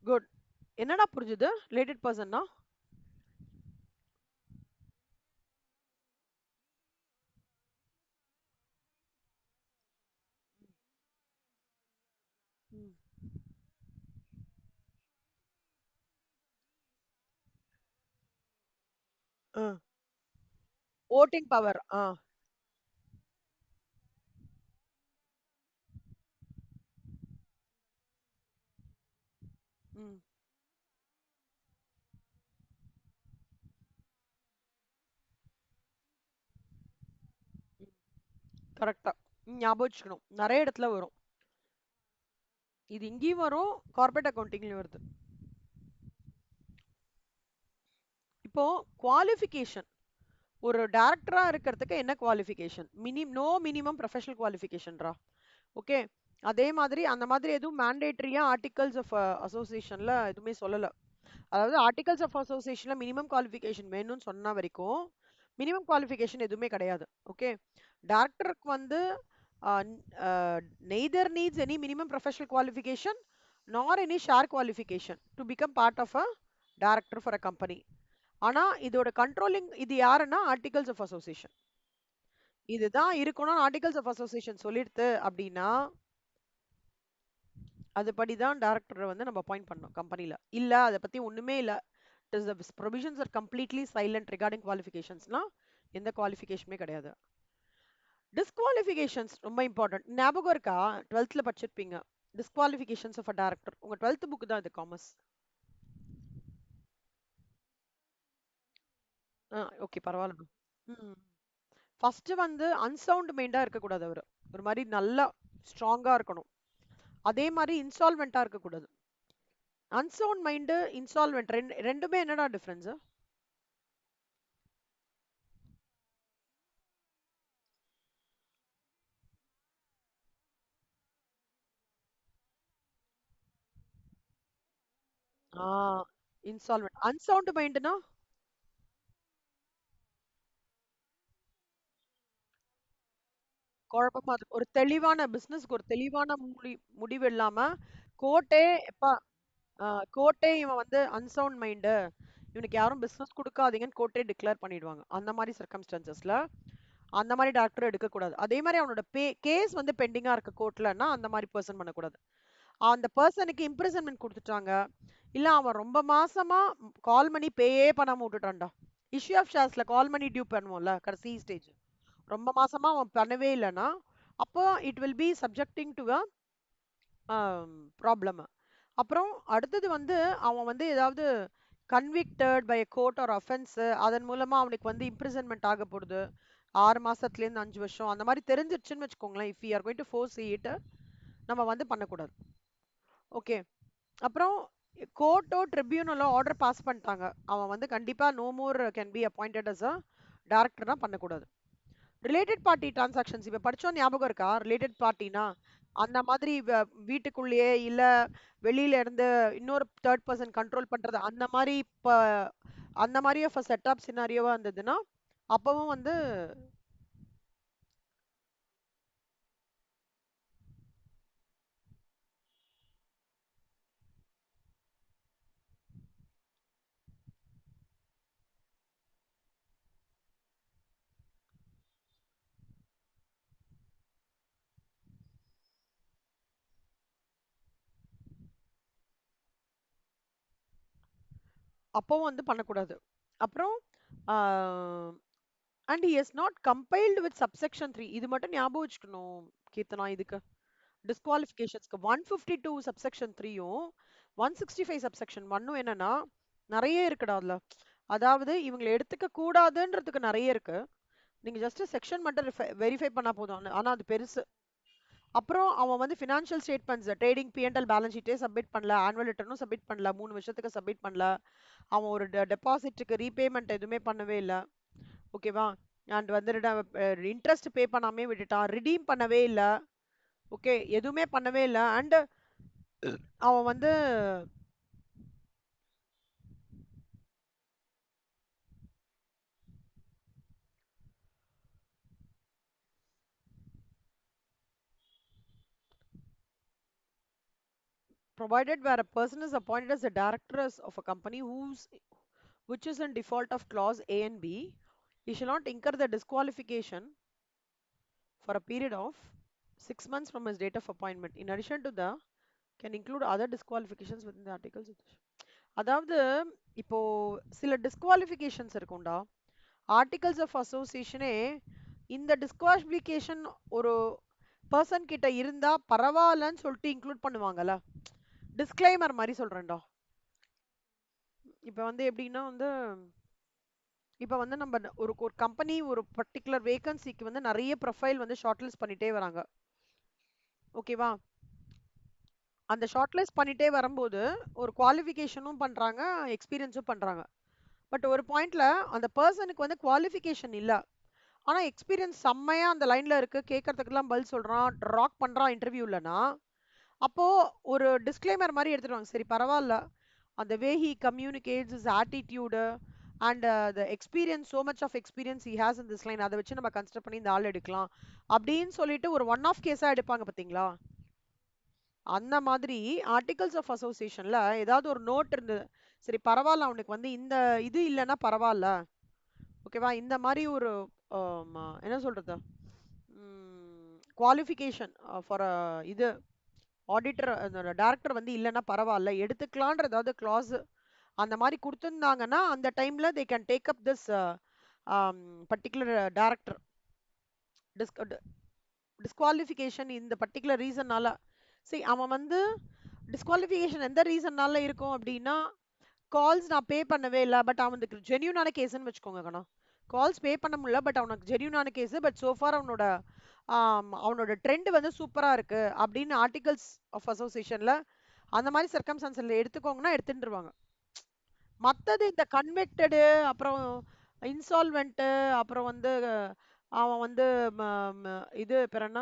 குட். என்னடா புரிஞ்சுது ரிலேட்டட் பர்சன்னா? Voting power. கரெக்டா ஞாபகம் வச்சுக்கணும். நிறைய இடத்துல வரும். இது இங்கேயும் வரும், கார்பரேட் அக்கவுண்டிங்லயும் வருது. இப்போ குவாலிஃபிகேஷன் ஒரு டைரக்டரா இருக்கிறதுக்கு என்ன குவாலிஃபிகேஷன்? நோ மினிமம் ப்ரொஃபஷனல் குவாலிஃபிகேஷன்ரா. ஓகே. அதே மாதிரி அந்த மாதிரி எதுவும் மேண்டேட்டரியா ஆர்டிகல்ஸ் ஆஃப் அசோசியேஷன்ல எதுவுமே சொல்லல. அதாவது ஆர்டிகல்ஸ் ஆஃப் அசோசியேஷன்ல மினிமம் குவாலிஃபிகேஷன் வேணும்னு சொன்ன வரைக்கும் மினிமம் குவாலிஃபிகேஷன் எதுவுமே கிடையாது. ஓகே. டைரக்டருக்கு வந்து neither needs any minimum professional qualification nor any share qualification to become part of a director for a company. ஆனா இதோட கண்ட்ரோலிங் இது யாருன்னா ஆர்டிகல்ஸ் ஆஃப் அசோசியேஷன். இதுதான் இருக்கணும் ஆர்டிகல்ஸ் ஆஃப் அசோசியேஷன் சொல்லிடுது அப்படின்னா அதுபடிதான் டைரக்டரை வந்து நம்ம அப்பாயிண்ட் பண்ணோம் கம்பெனில. இல்ல அதை பத்தி ஒண்ணுமே இல்ல, provisions are completely silent regarding குவாலிஃபிகேஷன்ஸ்னா எந்த குவாலிஃபிகேஷனுமே கிடையாது. டிஸ்குவாலிஃபிகேஷன்ஸ் ரொம்ப இம்பார்ட்டன்ட். ஞாபகம் இருக்கா? 12th படிச்சிருப்பீங்க. டிஸ்குவாலிஃபிகேஷன்ஸ் ஆஃப் அ டைரக்டர். உங்க 12th புக் தான் இது, காமர்ஸ். ஓகே பரவாயில்ல. ம் ஃபர்ஸ்ட் வந்து அன்சவுண்ட் மைண்டா இருக்கக்கூடாது அவரு. ஒரு மாதிரி நல்லா ஸ்ட்ராங்கா இருக்கணும். அதே மாதிரி இன்சால்வெண்டா இருக்கக்கூடாது. அன்சவுண்ட் மைண்டு, இன்சால்வெண்ட் ரெண்டுமே என்னடா டிஃபரன்ஸ்? ஆ இன்சால்வெண்ட். அன்சவுண்ட் மைண்டுனா குழப்பமா இருக்கு. ஒரு தெளிவான பிசினஸ்க்கு ஒரு தெளிவான முடிவு இல்லாம கோர்ட்டே எப்பா கோர்ட்டே இவன் வந்து அன்சவுண்ட் மைண்டு, இவனுக்கு யாரும் பிசினஸ் கொடுக்காதீங்கன்னு கோர்ட்டே டிக்ளேர் பண்ணிடுவாங்க. அந்த மாதிரி சர்க்கம்ஸ்டான்சஸ்ல அந்த மாதிரி டாக்டர் எடுக்கக்கூடாது. அதே மாதிரி அவனோட கேஸ் வந்து பெண்டிங்கா இருக்க கோர்ட்லன்னா அந்த மாதிரி பர்சன் பண்ணக்கூடாது. அந்த பர்சனுக்கு இம்ப்ரிசன்மெண்ட் கொடுத்துட்டாங்க, இல்ல அவன் ரொம்ப மாசமா கால் பண்ணி பேயே பண்ணாம விட்டுட்டான்டா. இஷ்யூ ஆஃப் ஷேர்ஸ்ல கால் பண்ணி டியூ பண்ணுவோம்ல கடைசி ஸ்டேஜ், ரொம்ப மாசமா அவன் பண்ணவே இல்லைன்னா அப்போ it will be subjecting to a problem. அப்புறம் அடுத்தது வந்து அவன் வந்து ஏதாவது convicted by court or offence, அதன் மூலமா அவனுக்கு வந்து இம்ப்ரிசன்மெண்ட் ஆக போகுது 6 மாசத்துல இருந்து 5 வருஷம் அந்த மாதிரி தெரிஞ்சிருச்சுன்னு வச்சுக்கோங்களேன். If you are going to force it, நம்ம வந்து பண்ணக்கூடாது. ஓகே. அப்புறம் கோர்ட்டோ ட்ரிபியூனலோ ஆர்டர் பாஸ் பண்ணிட்டாங்க, அவன் வந்து கண்டிப்பா no more can be appointed as a டைரக்டர்னா பண்ணக்கூடாது. ரிலேட்டட் பார்ட்டி டிரான்சாக்ஷன்ஸ் இப்ப படிச்சோம், ஞாபகம் இருக்கா? ரிலேட்டட் பார்ட்டினா அந்த மாதிரி வீட்டுக்குள்ளேயே இல்ல வெளியில இருந்து இன்னொரு தேர்ட் பர்சன் கண்ட்ரோல் பண்றது, அந்த மாதிரி இப்ப அந்த மாதிரி செட்டப் சினாரியோவா இருந்ததுன்னா அப்பவும் வந்து அப்பவும் வந்து பண்ணக்கூடாது. அப்புறம் and he is not compiled with subsection 3. இது மட்டும் ஞாபகம் வச்சுக்கணும் கீர்த்தனா. இதுக்கு டிஸ்குவாலிஃபிகேஷன்ஸ்க்கு 152 சப்செக்ஷன் 3யும் 165 சப்செக்ஷன் 1ம் என்னன்னா நிறைய இருக்குடா அதுல. அதாவது இவங்களை எடுத்துக்க கூடாதுன்றதுக்கு நிறைய இருக்கு. நீங்க ஜஸ்ட் செக்ஷன் மட்டும் வெரிஃபை பண்ணா போதும். ஆனா அது பெருசு. அப்புறம் அவன் வந்து financial statements trading PNL balance ஷீட்டே சப்மிட் பண்ணல, ஆனுவல் ரிட்டர்னும் சப்மிட் பண்ணல, 3 வருஷத்துக்கு சப்மிட் பண்ணல, அவன் ஒரு டெபாசிட்டுக்கு ரீபேமெண்ட் எதுவுமே பண்ணவே இல்லை. ஓகேவா? அண்ட் வந்து இன்ட்ரெஸ்ட் பே பண்ணாமே விட்டுட்டான், ரிடீம் பண்ணவே இல்லை. ஓகே, எதுவுமே பண்ணவே இல்லை. அண்ட் அவன் வந்து provided where a person is appointed as a director of a company which is in default of clause A and B, he shall not incur the disqualification for a period of 6 months from his date of appointment. In addition to the can include other disqualifications within the articles. அதாவது இப்போ சில டிஸ்குவாலிஃபிகேஷன்ஸ் இருக்கும்டா. Articles of அசோசியேஷனே இந்த disqualification ஒரு person கிட்ட இருந்தா பரவாயில்லன்னு சொல்லிட்டு இன்க்ளூட் பண்ணுவாங்கல்ல. டிஸ்க்ளைமர் மாதிரி சொல்றேன்டா. இப்ப வந்து எப்படின்னா வந்து இப்ப வந்து நம்ம ஒரு ஒரு கம்பெனி ஒரு பர்டிகுலர் வேகன்சிக்கு வந்து நிறைய ப்ரொஃபைல் வந்து ஷார்ட் லிஸ்ட் பண்ணிட்டே வராங்க. ஓகேவா? அந்த ஷார்ட் லிஸ்ட் பண்ணிட்டே வரும்போது ஒரு குவாலிஃபிகேஷனும் பண்றாங்க, எக்ஸ்பீரியன்ஸும் பண்றாங்க. பட் ஒரு பாயிண்ட்ல அந்த பர்சனுக்கு வந்து குவாலிஃபிகேஷன் இல்ல, ஆனா எக்ஸ்பீரியன்ஸ் செம்மையா அந்த லைன்ல இருக்கு, கேட்கறதுக்கெல்லாம் பதில் சொல்றான், ராக் பண்றான் இன்டர்வியூலனா, அப்போ ஒரு டிஸ்க்ளைமர் மாதிரி எடுத்துருவாங்க. சரி பரவாயில்ல, அந்த way he communicates is attitude and the experience, so much of experience he has in this line, அதை வச்சு நம்ம கன்சிடர் பண்ணி இந்த ஆள் எடுக்கலாம் அப்படின்னு சொல்லிட்டு ஒரு ஒன் ஆஃப் கேஸா எடுப்பாங்க பாத்தீங்களா? அந்த மாதிரி ஆர்டிகல்ஸ் ஆஃப் அசோசியேஷன்ல ஏதாவது ஒரு நோட் இருந்தது, சரி பரவாயில்ல அவனுக்கு வந்து இந்த இது இல்லைன்னா பரவாயில்ல, ஓகேவா, இந்த மாதிரி ஒரு என்ன சொல்றது குவாலிஃபிகேஷன் ஃபார் இது ஆடிட்டர் டைரக்டர் வந்து இல்லைன்னா பரவாயில்ல எடுத்துக்கலான்ற ஏதாவது கிளாஸ் அந்த மாதிரி கொடுத்துருந்தாங்கன்னா அந்த டைம்ல they can take up this particular director. Disqualification இந்த பர்டிகுலர் ரீசன்னால, சரி அவன் வந்து டிஸ்குவாலிஃபிகேஷன் எந்த ரீசன்னால இருக்கும் அப்படின்னா, கால்ஸ் நான் பே பண்ணவே இல்லை, பட் அவனுக்கு ஜென்யூனான கேஸ்ன்னு வச்சுக்கோங்க கண்ணா. கால்ஸ் பே பண்ண முடியல, பட் அவனுக்கு ஜென்யூனான கேஸ், பட் சோஃபார் அவனோட அவனோட ட்ரெண்ட் வந்து சூப்பரா இருக்கு அப்படின்னு ஆர்டிகல்ஸ் ஆஃப் அசோசியேஷன்ல அந்த மாதிரி சர்க்கம்ஸ்டான்ஸ்ல எடுத்துக்கோங்கன்னா எடுத்துட்டுருவாங்க. மத்தது இந்த கன்விக்டடு, அப்புறம் இன்சால்வெண்ட், அப்புறம் வந்து அவன் வந்து இது பேர் என்ன,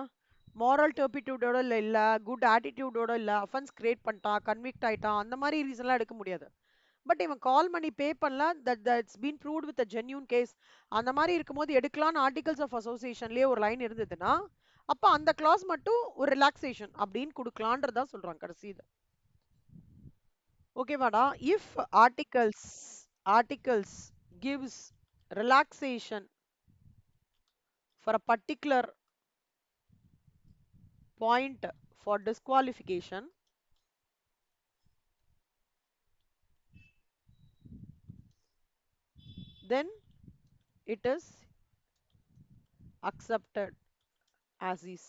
மாரல் டர்பிட்யூடோட இல்ல இல்ல குட் ஆட்டிடியூடோட இல்ல, அஃபென்ஸ் கிரியேட் பண்ணிட்டான், கன்விக்ட் ஆயிட்டான், அந்த மாதிரி ரீசன்லாம் எடுக்க முடியாது. பட் இவன் கால் பண்ணி பே பண்ணலாம், that's been proved with genuine case, அந்த மாதிரி இருக்கும்போது எடுக்கலாம்னு ஆர்டிகல்ஸ் ஆஃப் அசோசியேஷன்லயே ஒரு லைன் இருந்ததுன்னா, அப்ப அந்த கிளாஸ் மட்டும் ஒரு ரிலாக்ஸேஷன் அப்படின்னு கொடுக்கலான்றதா சொல்றாங்க கடைசி இது. ஓகேவாடா? If articles gives relaxation for a particular point for disqualification, then it is accepted as is.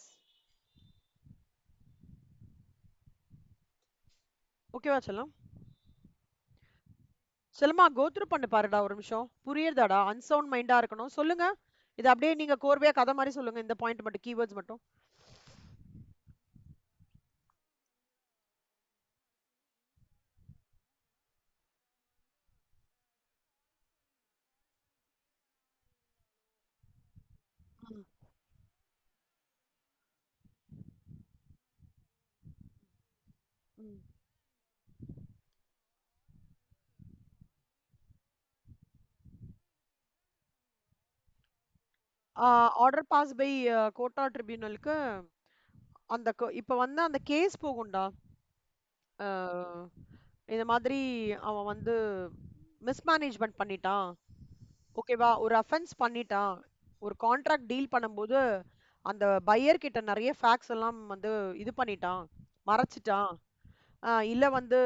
ஓகேவா செல்லம்? செல்லமா கோத்ரூ பண்ணு பாருடா ஒரு நிமிஷம். புரியுதாடா? அன்சவுண்ட் மைண்டா இருக்கணும். சொல்லுங்க. இது அப்படியே நீங்க கோர்வையா கதை மாதிரி சொல்லுங்க, இந்த பாயிண்ட் மட்டும், கீவேர்ட்ஸ் மட்டும். ம், ம். ஆர்டர் பாஸ் பை கோட்டா ட்ரிபியூனலுக்கு அந்த இப்ப வந்து அந்த கேஸ் போகும்டா. அஹ், இந்த மாதிரி அவன் வந்து மிஸ்மேனேஜ்மெண்ட் பண்ணிட்டான், ஓகேவா, ஒரு அஃபென்ஸ் பண்ணிட்டான், ஒரு கான்ட்ராக்ட் டீல் பண்ணும்போது அந்த பையர் கிட்ட நிறைய ஃபேக்ட்ஸ் எல்லாம் வந்து இது பண்ணிட்டான், மறைச்சிட்டான், இல்ல வந்து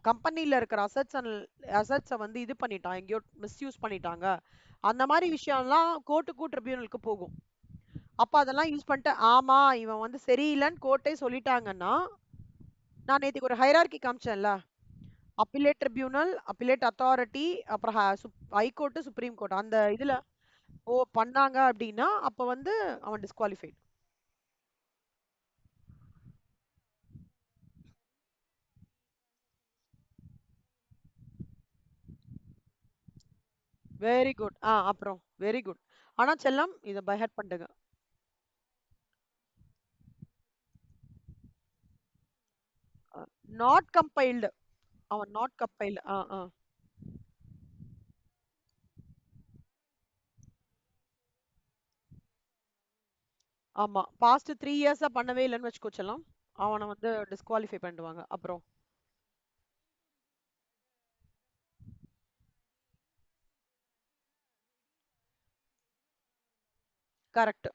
கம்பெனில இருக்கிற அசட்ஸை வந்து இது பண்ணிட்டான், எங்கேயோ மிஸ்யூஸ் பண்ணிட்டாங்க, அந்த மாதிரி விஷயம்லாம் கோர்ட்டுக்கு ட்ரிபியூனலுக்கு போகும். அப்ப அதெல்லாம் யூஸ் பண்ணிட்டு ஆமா இவன் வந்து சரியில்லைன்னு கோர்ட்டே சொல்லிட்டாங்கன்னா, நான் நேத்துக்கு ஒரு ஹைரார்கி காமிச்சேன்ல, அப்பீலேட் ட்ரிபியூனல், அப்பீலேட் அத்தாரிட்டி, அப்புறம் ஹைகோர்ட், சுப்ரீம் கோர்ட், அந்த இதுல பண்ணாங்க அப்படின்னா அப்ப வந்து அவன் டிஸ்குவாலிஃபைட். Very good. அப்புறம் வெரி குட். ஆனா செல்லம் இத பை ஹார்ட் பண்ணுங்க. Not compiled. அவன் நாட் கம்பைல்டு. ஆமா, பாஸ்ட் 3 இயர்ஸா பண்ணவே இல்லைன்னு வச்சுக்கோ செல்லம், அவனை வந்து டிஸ்குவாலிஃபை பண்ணிடுவாங்க. அப்புறம் கரெக்ட்.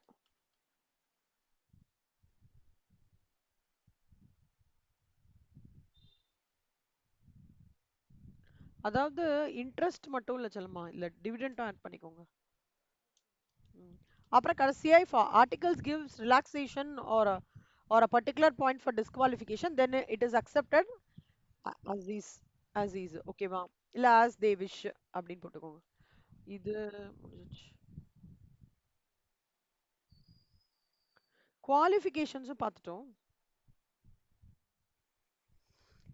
அதாவது இன்ட்ரெஸ்ட் மட்டும் இல்ல செல்லமா, இல்ல டிவிடெண்டும் ஆட் பண்ணிக்கோங்க. ம். அப்புறம் கடைசியா if articles gives relaxation or a particular point for disqualification, then it is accepted as is. as is ஓகேவா, இல்ல as they wish அப்படின்னு போட்டுக்கோங்க. இது முடிஞ்சிச்சு. குவாலிஃபிகேஷன்ஸும் பார்த்துட்டோம்.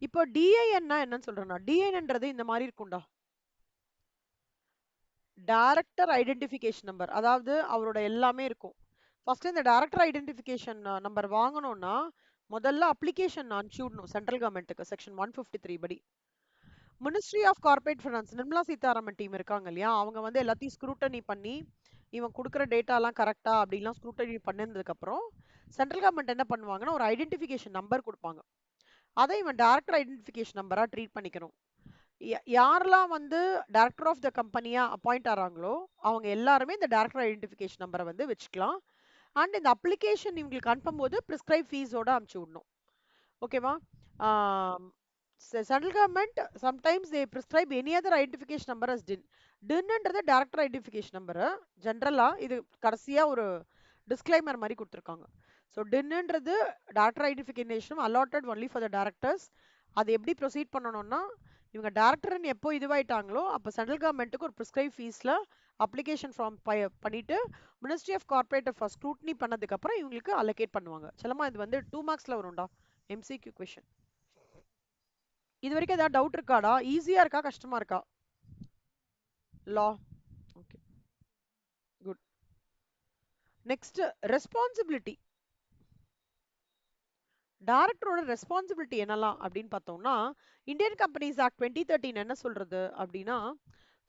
இப்போ டிஐஎன்னா என்னன்னு சொல்றேன்னா, டிஐன்ன்றது இந்த மாதிரி இருக்கும்டா, டைரக்டர் ஐடென்டிஃபிகேஷன் நம்பர், அதாவது அவரோட எல்லாமே இருக்கும். ஃபர்ஸ்ட் இந்த டைரக்டர் ஐடென்டிஃபிகேஷன் நம்பர் வாங்கணும்னா முதல்ல அப்ளிகேஷன் அனுப்பிச்சு விடணும் சென்ட்ரல் கவர்மெண்ட்டுக்கு, செக்ஷன் 153 படி. Ministry of corporate finance, Nirmala Sitharaman team இருக்காங்க இல்லையா, அவங்க வந்து எல்லாத்தையும் ஸ்க்ரூட்டனி பண்ணி இவன் கொடுக்குற டேட்டாலாம் கரெக்டா அப்படிலாம் ஸ்க்ரூட்டனி பண்ணதுக்கு அப்புறம் சென்ட்ரல் கவர்மெண்ட் என்ன பண்ணுவாங்கன்னா ஒரு ஐடென்டிஃபிகேஷன் நம்பர் கொடுப்பாங்க. அதை இவன் டைரக்டர் ஐடென்டிஃபிகேஷன் நம்பரா ட்ரீட் பண்ணிக்கணும். யாரெல்லாம் வந்து டைரக்டர் ஆஃப் த கம்பெனியா அப்பாயிண்ட் ஆறாங்களோ அவங்க எல்லாருமே இந்த டைரக்டர் ஐடென்டிஃபிகேஷன் நம்பரை வந்து வச்சுக்கலாம். அண்ட் இந்த அப்ளிகேஷன் இவங்களுக்கு அனுப்பும்போது ப்ரிஸ்கிரைப் ஃபீஸோட அனுப்பிச்சு விடணும். ஓகேவா? Central government sometimes they prescribe any other identification number as DIN. டின்ன்றது டைரக்டர் ஐடென்டிஃபிகேஷன் நம்பரு. ஜென்ரலா இது கடைசியா ஒரு டிஸ்க்ளைமர் மாதிரி கொடுத்துருக்காங்க. ஸோ டின்ன்றது director identification allotted only for the directors. அது எப்படி ப்ரொசீட் பண்ணணும்னா, இவங்க டைரக்டர்னு எப்போ இதுவாயிட்டாங்களோ அப்போ சென்ட்ரல் கவர்மெண்ட்டுக்கு ஒரு ப்ரிஸ்கிரைப் ஃபீஸில் அப்ளிகேஷன் ஃபார்ம் பண்ணிட்டு ministry of corporate affairs scrutiny பண்ணதுக்கு அப்புறம் இவங்களுக்கு அலோகேட் பண்ணுவாங்க. செல்லமா இது வந்து 2 மார்க்ஸ்ல வரும்டா, எம்சிக்யூ கொஷின். இது வரைக்கும் ஏதாவது டவுட் இருக்காடா? ஈஸியா இருக்கா கஷ்டமா இருக்கா? Law. Okay, good. Next responsibility. டைரக்டரோட ரெஸ்பான்சிபிலிட்டி என்னலாம் அப்படின்னு பார்த்தோம்னா, இந்தியன் கம்பெனிஸ் ஆக்ட் 2013 என்ன சொல்றது அப்படின்னா,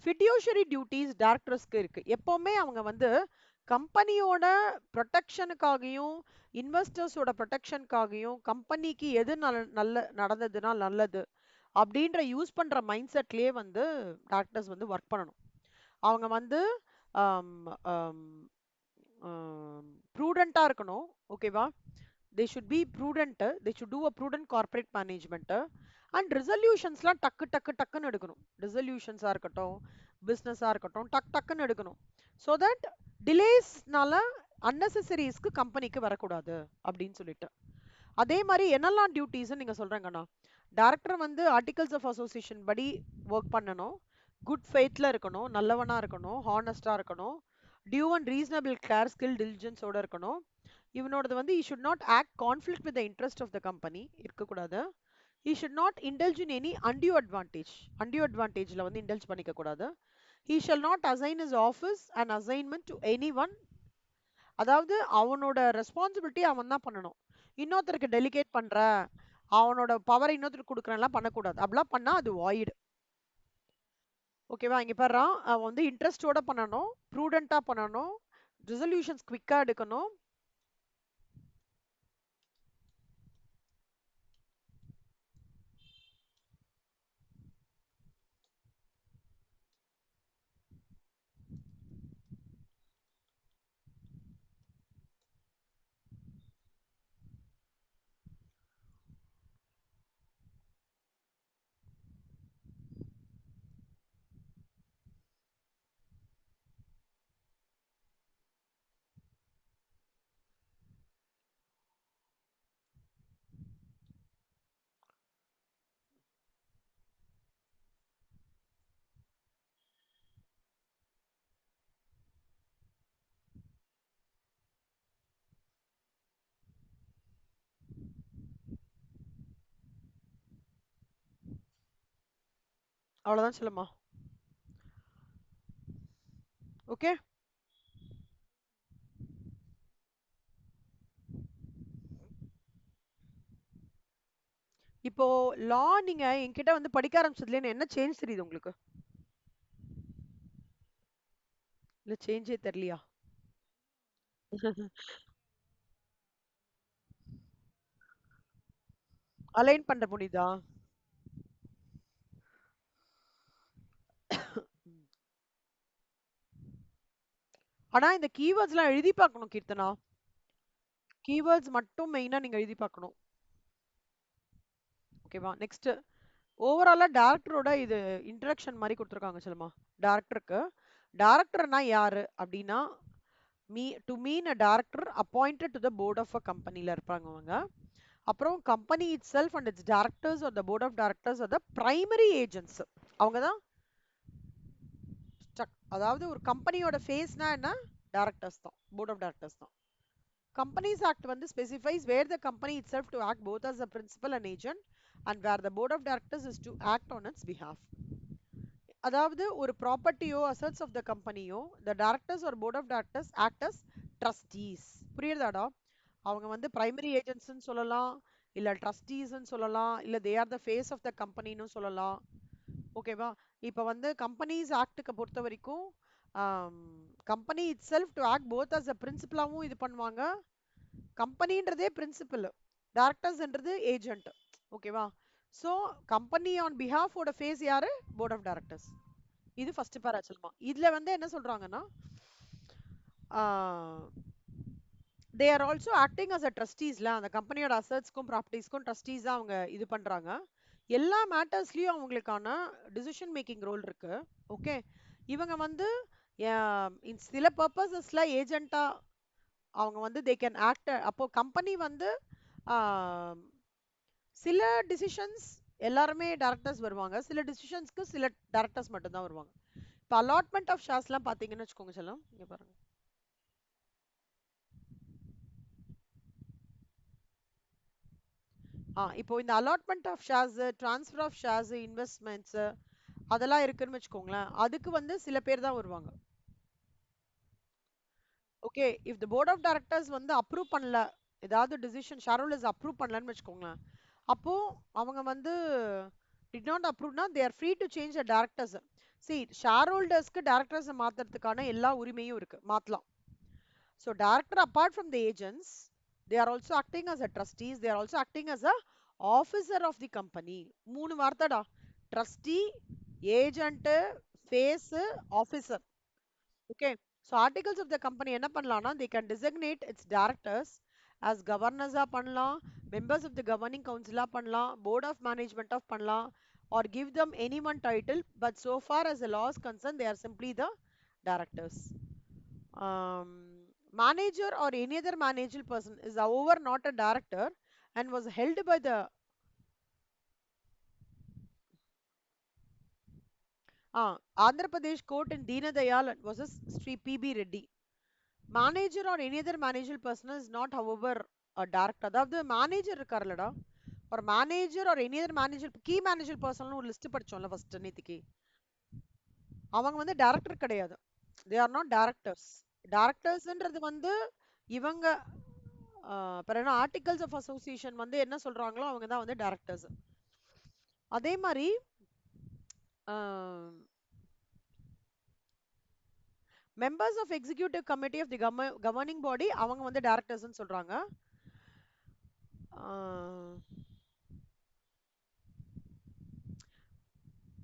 ஃபிடியூஷரி டியூட்டிஸ் டைரக்டர்ஸ்க்கு இருக்கு. எப்பவுமே அவங்க வந்து கம்பெனியோட ப்ரொடெக்ஷனுக்காகவும் இன்வெஸ்டர்ஸோட ப்ரொடெக்ஷனுக்காகவும் கம்பெனிக்கு எது நல்ல நடந்ததுன்னா நல்லது அப்படின்ற யூஸ் பண்ற மைண்ட் செட்லயே வந்து டைரக்டர்ஸ் வந்து ஒர்க் பண்ணணும். அவங்க வந்து ப்ரூடெண்டா இருக்கணும். ஓகேவா? they should be prudent, they should do a prudent corporate management, and ரெசல்யூஷன்ஸ்லாம் டக்கு டக்கு டக்குன்னு எடுக்கணும். ரெசல்யூஷன்ஸாக இருக்கட்டும், பிஸ்னஸாக இருக்கட்டும், டக்குன்னு எடுக்கணும். ஸோ தட் டிலேஸ்னால அன்னெசரிஸ்க்கு கம்பெனிக்கு வரக்கூடாது அப்படின்னு சொல்லிட்டு. அதே மாதிரி என்னெல்லாம் டியூட்டிஸ் நீங்க சொல்றீங்கண்ணா, டைரக்டர் வந்து ஆர்டிகல்ஸ் ஆஃப் அசோசியேஷன் படி ஒர்க் பண்ணணும், குட் ஃபெய்த்ல இருக்கணும், நல்லவனா இருக்கணும், ஹானஸ்டா இருக்கணும், due and reasonable care skill டிலிஜென்ஸோட இருக்கணும். இவனோடது வந்து he should not act conflict with the interest of the company இருக்கக்கூடாது. he should not indulge in any undue advantage. undue advantageல வந்து indulge பண்ணிக்க கூடாது. he shall not assign his office and assignment to anyone. அதாவது அவனோட responsibility அவன் தான் பண்ணணும். இன்னொருத்தருக்கு டெலிகேட் பண்ற, அவனோட பவர் இன்னொருத்தருக்கு கொடுக்குறேன்லாம் பண்ணக்கூடாது. அப்படிலாம் பண்ணா அது வாய்டு. ஓகேவா? இங்க பாரு, அவன் வந்து இன்ட்ரெஸ்டோட பண்ணணும், ப்ரூடெண்டா பண்ணணும், ரெசல்யூஷன்ஸ் குவிக்கா எடுக்கணும். அவ்வளவுதான் சொல்லுமா. ஓகே, இப்போ லா நீங்க என்கிட்ட வந்து படிக்க ஆரம்பிச்சதுல என்ன சேஞ்ச் தெரியுது உங்களுக்கு? இல்ல சேஞ்சே தெரியலையா? அலைன் பண்ண முடியுதா? ம். ஆனா இந்த கீவேர்ட்ஸ்லாம் எழுதி பார்க்கணும் கீர்த்தனா. கீவேர்ட்ஸ் மட்டும் மெயினா நீங்க எழுதி பார்க்கணும். ஓகேவா? நெக்ஸ்ட் ஓவராலா டைரக்டரோட இது இன்ட்ரடக்ஷன் மாதிரி கொடுத்துருக்காங்க சொல்லுமா. டைரக்டருக்கு டைரக்டர்னா யாரு அப்படின்னா, to mean a director appointed to the board of a கம்பெனில இருப்பாங்க அவங்க. அப்புறம் company itself and its directors are the board of directors are the primary agents. அவங்க தான் அதாவது ஒரு கம்பெனியோட ஃபேஸ்னா என்ன? டைரக்டர்ஸ் தான், போர்ட் ஆஃப் டைரக்டர்ஸ் தான். கம்பெனிஸ் ஆக்ட் வந்து specifies where the company itself to act both as a principal and agent and where the board of directors is to act on its behalf. அதாவது ஒரு ப்ராப்பர்ட்டியோ assets of the கம்பெனியோ the directors or board of directors act as trustees. புரியுதாடா? அவங்க வந்து primary ஏஜென்ட்ஸ்னு சொல்லலாம், இல்ல ட்ரஸ்டீஸ்ன்னு சொல்லலாம், இல்ல they are the face of the கம்பெனின்னு சொல்லலாம். ஓகேவா? இப்போ வந்து கம்பெனிஸ் ஆக்டுக்கு பொறுத்த வரைக்கும் company itself to act both as a பிரின்சிபலாவும் இது பண்ணுவாங்க. கம்பெனின்றதே பிரின்சிபல், டைரக்டர்ஸ்ன்றது ஏஜென்ட். ஓகேவா? ஸோ கம்பெனி ஆன் பிஹாஃப் ஓட ஃபேஸ் யாரு? Board of directors. இது ஃபர்ஸ்ட் பேராச்சல்மா. இதுல வந்து என்ன சொல்றாங்கன்னா, they are also acting as a ட்ரஸ்டீஸ்ல, அந்த கம்பெனியோட அசட்ஸ்க்கும் ப்ராப்பர்ட்டிஸ்க்கும் ட்ரஸ்டீஸா அவங்க இது பண்றாங்க. எல்லா மேட்டர்ஸ்லயும் அவங்களுக்கான டிசிஷன் மேக்கிங் ரோல் இருக்கு. ஓகே, இவங்க வந்து சில பர்பஸஸ்ல ஏஜென்ட்டா அவங்க வந்து தே கேன் ஆக்ட். அப்போ கம்பெனி வந்து ஆஹ், சில டிசிஷன்ஸ் எல்லாருமே டைரக்டர்ஸ் வருவாங்க, சில டிசிஷன்ஸ்க்கு சில டைரக்டர்ஸ் மட்டும்தான் வருவாங்க. இப்போ அலாட்மெண்ட் ஆஃப் ஷேர்ஸ்லாம் பார்த்தீங்கன்னு வச்சுக்கோங்க செல்லம், இங்க பாருங்க. இப்போ இந்த allotment of shares, transfer of shares, investments அதெல்லாம் இருக்குன்னு வச்சுக்கோங்களேன். அதுக்கு வந்து சில பேர் தான் வருவாங்க. Okay, if the board of directors வந்து அப்ரூவ் பண்ணல, ஏதாவது டிசிஷன் ஷேர் ஹோல்டர்ஸ் அப்ரூவ் பண்ணலன்னு வச்சுக்கோங்களேன், அப்போ அவங்க வந்து did not approveனா they are free to change the directors. See, share ஹோல்டர்ஸ்க்கு டைரக்டர்ஸ் மாத்துறதுக்கான எல்லா உரிமையும் இருக்கு, மாத்தலாம். So director apart from the agents, they are also acting as a trustees, they are also acting as a officer of the company. மூணு வார்த்தைடா, trustee, agent, face, officer. Okay, so articles of the company என்ன பண்ணலாம்னா they can designate its directors as governors பண்ணலாம், members of the governing council பண்ணலாம், board of management பண்ணலாம், or give them any one title, but so far as the law is concerned they are simply the directors. um, Manager or any other managerial person is however not a director and was held by the Andhra Pradesh court in Dina Dayal versus Sri PB Reddy. Manager or any other managerial person is not however a director. அதாவது manager இருக்கார்லடா, ஒரு manager or any other manager key managerial person ஒரு list படிச்சோம்ல first நேத்திக்கு, அவங்க வந்து director கிடையாது. They are not directors. டைரக்டர்ஸ்ன்றது வந்து இவங்க பிறகு ஆர்டிகல்ஸ் ஆஃப் அசோசியேஷன் வந்து என்ன சொல்றாங்களோ அவங்க தான் வந்து டைரக்டர்ஸ். அதே மாதிரி members of executive committee of the governing body அவங்க வந்து டைரக்டர்ஸ்னு சொல்றாங்க.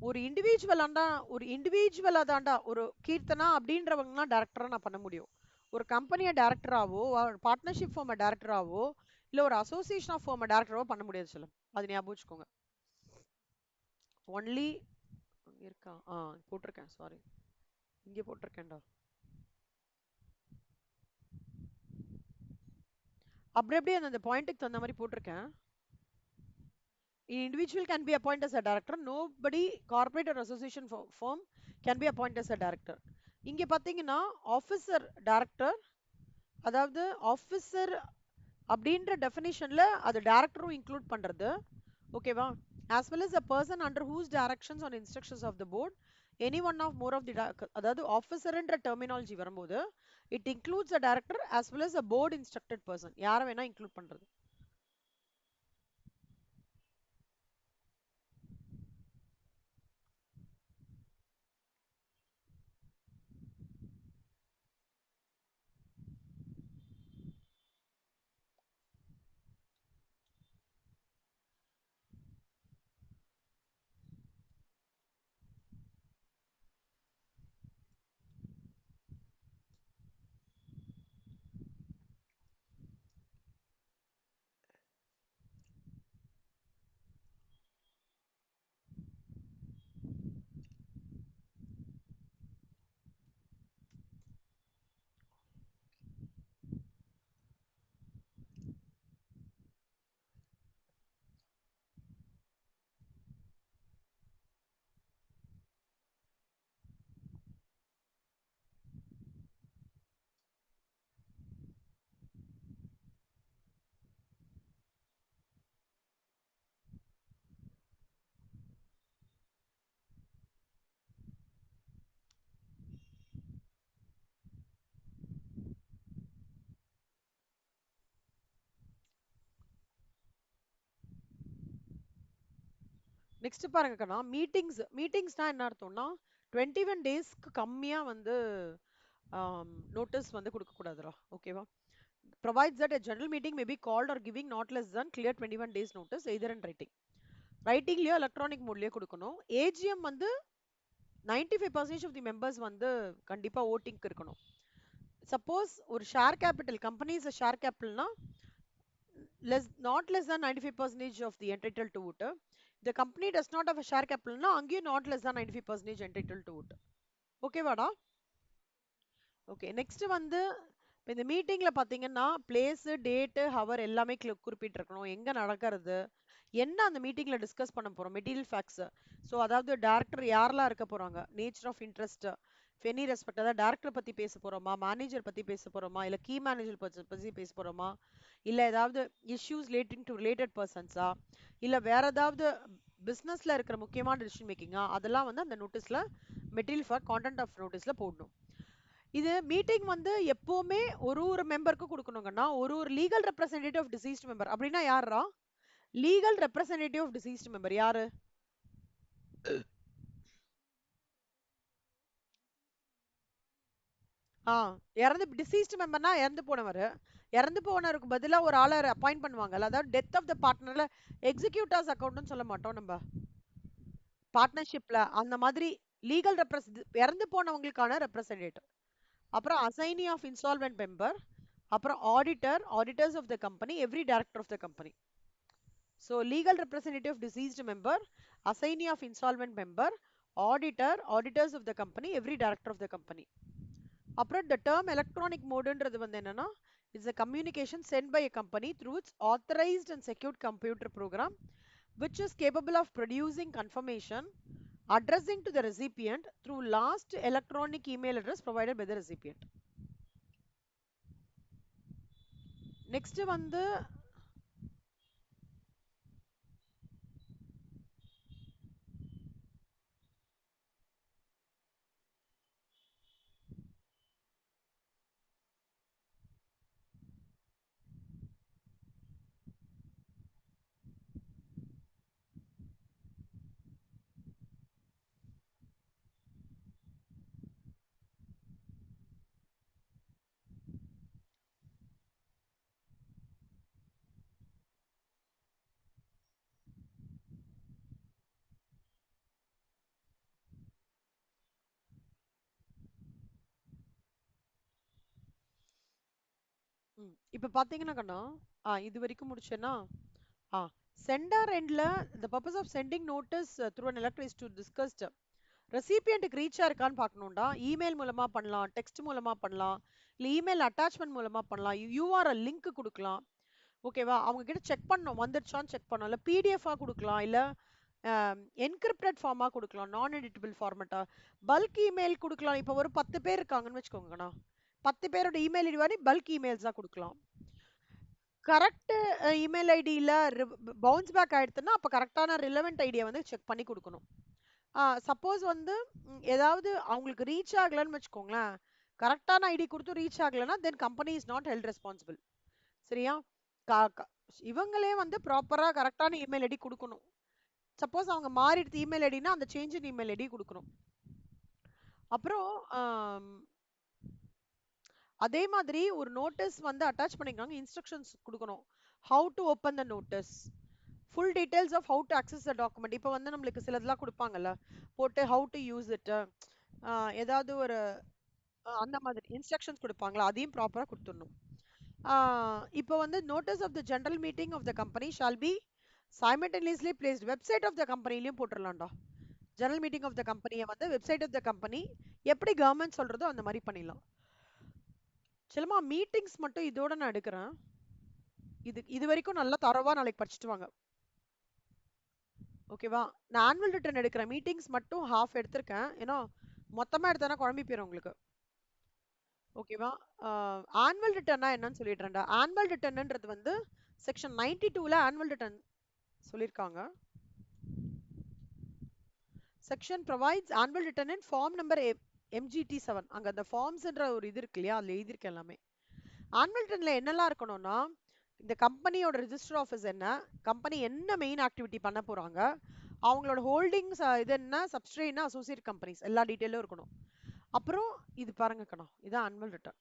ஒரு இண்டிவிஜுவலா தாண்டா ஒரு கீர்த்தனா அப்படின்றவங்கலாம் டைரக்டரா நான் பண்ண முடியும். ஒரு கம்பெனியை டைரக்டராவோ, பார்ட்னர்ஷிப் ஃபார்ம் டைரக்டராவோ, இல்ல ஒரு அசோசியேஷன் ஆஃப் ஃபார்ம் டைரக்டராவோ பண்ண முடியாது சொல்லும். அது ஞாபகம் வச்சுக்கோங்க. ஒன்லி இருக்கா, போட்டிருக்கேன், சாரி, இங்கே போட்டிருக்கேன்டா. அப்படியே அந்த பாயிண்ட்டுக்கு தகுந்த மாதிரி போட்டிருக்கேன். Individual can be appointed as a director. Nobody, corporate or association firm can be appointed as a director. இங்க பாத்தீங்கன்னா ஆஃபீஸர் டைரக்டர், அதாவது ஆஃபீஸர் அப்படின்ற டெஃபினிஷன்ல அது டைரக்டரும் இன்க்ளூட் பண்றது. ஓகேவா? as well as a person under whose directions or instructions of the board any one of more of the அதாவது ஆஃபீஸர்ன்ற terminology வரும்போது it includes a director as well as a board instructed person. யாரை வேணா include பண்றது. Next பாருங்க கண்ணா, மீட்டிங்ஸ்னா என்ன அர்த்தம்னா 21 டேஸ்க்கு கம்மியா வந்து நோட்டீஸ் வந்து கொடுக்க கூடாதுடா. ஓகேவா? provides that a general meeting may be called or giving not less than clear 21 days notice either in ரைட்டிங்லயோ எலக்ட்ரானிக் மோட்லயோ கொடுக்கணும். ஏஜிஎம் வந்து 95% ஆஃப் தி மெம்பர்ஸ் வந்து கண்டிப்பா ஓட்டிங்க்கு இருக்கணும். சப்போஸ் ஒரு ஷேர் கேபிட்டல் கம்பெனிஸ் ஷேர் கேபிட்டல்னா not less than 95% of the entitled to vote. The company does not have a share capital na அங்கேயும் not less than 95% entitled to vote. ஓகேவாடா? Okay, next வந்து இந்த மீட்டிங்ல பாத்தீங்கன்னா பிளேஸ், டேட், ஹவர் எல்லாமே குறிப்பிட்டிருக்கணும். எங்க நடக்கிறது, என்ன அந்த மீட்டிங்ல டிஸ்கஸ் பண்ண போறோம், மெட்டீரியல் ஃபேக்ட்ஸ். ஸோ அதாவது டேரக்டர் யாரெல்லாம் இருக்க போறாங்க, நேச்சர் ஆஃப் இன்ட்ரெஸ்ட், ஃபெனி ரெஸ்பெக்ட், அதாவது டேரக்டர் பத்தி பேச போறோமா, மேனேஜர் பத்தி பேச போறோமா, இல்ல கீ மேனேஜர் பத்தி பேச போறோமா, இல்ல ஏதாவது இஷ்யூஸ் ரிலேட்டிங் டு ரிலேட்டட் பர்சன்ஸா, இல்ல வேற ஏதாவது பிசினஸ்ல இருக்கிற முக்கியமான டிசிஷன் மேக்கிங்கா, அதெல்லாம் வந்து அந்த நோட்டீஸ்ல மெட்டீரியல் ஃபார் கான்டென்ட் ஆஃப் நோட்டீஸ்ல போடணும். இது மீட்டிங் வந்து எப்பவுமே ஒரு ஒரு மெம்பருக்கு கொடுக்கணுங்கன்னா, ஒரு ஒரு legal representative of deceased member. அப்படின்னா யாரா? Legal representative of deceased member யாரு? ஆ இறந்து டிசீஸ்ட் மெம்பர்னா இறந்து போனவர். இறந்து போனவருக்கு பதிலா ஒரு ஆளை அப்பாயிண்ட் பண்ணுவாங்கல்ல, அதாவது டெத் ஆஃப் த பார்ட்னர்ல எக்ஸிக்யூட்டர்ஸ் அக்கௌண்ட்னு சொல்ல மாட்டோம் நம்ம பார்ட்னர்ஷிப்ல. அந்த மாதிரி லீகல் இறந்து போனவங்களுக்கான ரெப்ரசன்டேட்டிவ். அப்புறம் அசைனி ஆஃப் இன்சால்வென்ட் மெம்பர், அப்புறம் auditors of the company, every director of the company. So legal representative, deceased member, assignee of insolvent member, auditors of the company, every director of the company. அப்புறம் the term electronic modeன்றது வந்து என்னன்னா, is a communication sent by a company through its authorized and secured computer program which is capable of producing confirmation addressing to the recipient through last electronic email address provided by the recipient. Next வந்து இப்ப பாத்தீங்கன்னா கண்ணா, இது வரைக்கும் முடிச்சேன்னா, ஆ centre எண்ட்ல the purpose of sending notice through an electronic is to discuss ரெசிபியன்ட்டுக்கு reach இருக்கான்னு பார்க்கணும்டா. Email மூலமா பண்ணலாம், டெக்ஸ்ட் மூலமா பண்ணலாம், இல்ல இமெயில் அட்டாச்மெண்ட் மூலமா பண்ணலாம், யூஆர்எல் லிங்க் கொடுக்கலாம். ஓகேவா? அவங்க கிட்ட செக் பண்ணணும், வந்துருச்சான்னு செக் பண்ணலாம். இல்ல பிடிஎஃபா கொடுக்கலாம், இல்ல என்கிரிப்டட் ஃபார்மா கொடுக்கலாம், நான் எடிட்டபிள் ஃபார்மேட்டா, பல்க் இமெயில் கொடுக்கலாம். இப்போ ஒரு 10 பேர் இருக்காங்கன்னு வச்சுக்கோங்கண்ணா, 10 பேரோட இமெயில் ஐடி மாதிரி பல்க் இமெயில்ஸா கொடுக்கலாம். கரெக்ட் இமெயில் ஐடியில பவுன்ஸ் பேக் ஆயிடுதுன்னா அப்ப கரெக்டான ரிலவெண்ட் ஐடியா வந்து செக் பண்ணி கொடுக்கணும். சப்போஸ் வந்து ஏதாவது அவங்களுக்கு ரீச் ஆகலன்னு வச்சுக்கோங்களேன், கரெக்டான ஐடி கொடுத்து ரீச் ஆகலைன்னா தென் company is not held responsible. சரியா? க- க- இவங்களே வந்து ப்ராப்பரா கரெக்டான இமெயில் ஐடி கொடுக்கணும். சப்போஸ் அவங்க மாறிடுது இமெயில் ஐடினா அந்த சேஞ்ச் இன் இமெயில் ஐடி கொடுக்கணும். அப்புறம் அதே மாதிரி ஒரு நோட்டீஸ் வந்து அட்டாச் பண்ணிக்கிறாங்க, இன்ஸ்ட்ரக்ஷன்ஸ் கொடுக்கணும். How to open the notice, full details of how to access the document. இப்போ வந்து நம்மளுக்கு சிலதெல்லாம் கொடுப்பாங்கல்ல, போட்டு ஹவு டு யூஸ் இட், ஏதாவது ஒரு அந்த மாதிரி இன்ஸ்ட்ரக்ஷன்ஸ் கொடுப்பாங்களா, அதையும் ப்ராப்பராக கொடுத்துடணும். இப்போ வந்து notice of the general meeting of the company shall be simultaneously placed, website of the கம்பெனிலையும் போட்டுடலாம்டா. ஜெனரல் மீட்டிங் ஆஃப் த கம்பெனியை வந்து வெப்சைட் ஆஃப் த கம்பெனி எப்படி கவர்மெண்ட் சொல்றதோ அந்த மாதிரி பண்ணிடலாம். சிலமா மீட்டிங்ஸ் மட்டும் இதோட நான் எடுக்கிறேன். இது வரைக்கும் நல்லா தரவா நாளைக்கு படிச்சுட்டு வாங்க. ஓகேவா? நான் ஆனுவல் ரிட்டர்ன் எடுக்கிறேன், மீட்டிங்ஸ் மட்டும் ஹாஃப் எடுத்திருக்கேன். ஏன்னா மொத்தமா எடுத்தா குழம்பி போயிடும் உங்களுக்கு. ஓகேவா? ஆனுவல் ரிட்டர்னா என்னன்னு சொல்லிடுறேன்டா. ஆனுவல் ரிட்டர்ன்ன்றது வந்து செக்ஷன் 92ல ஆனுவல் ரிட்டர்ன் சொல்லியிருக்காங்க. Section provides annual return in form number MGT7. அங்க அந்த ஃபார்ம்ஸ்ன்ற ஒரு இது இருக்கு இல்லையா, அதுல எழுதியிருக்கேன் எல்லாமே. ஆனுவல் ரிட்டர்ன்ல என்னெல்லாம் இருக்கணும்னா, இந்த கம்பெனியோட ரிஜிஸ்டர் ஆஃபீஸ் என்ன, கம்பெனி என்ன மெயின் ஆக்டிவிட்டி பண்ண போறாங்க, அவங்களோட ஹோல்டிங்ஸ் இது என்ன, சப்ஸ்ட்ரேட்னா அசோசியேட் கம்பெனிஸ், எல்லா டீட்டெயிலும் இருக்கணும். அப்புறம் இது பாருங்க கணா, இதான் ஆனுவல் ரிட்டர்ன்.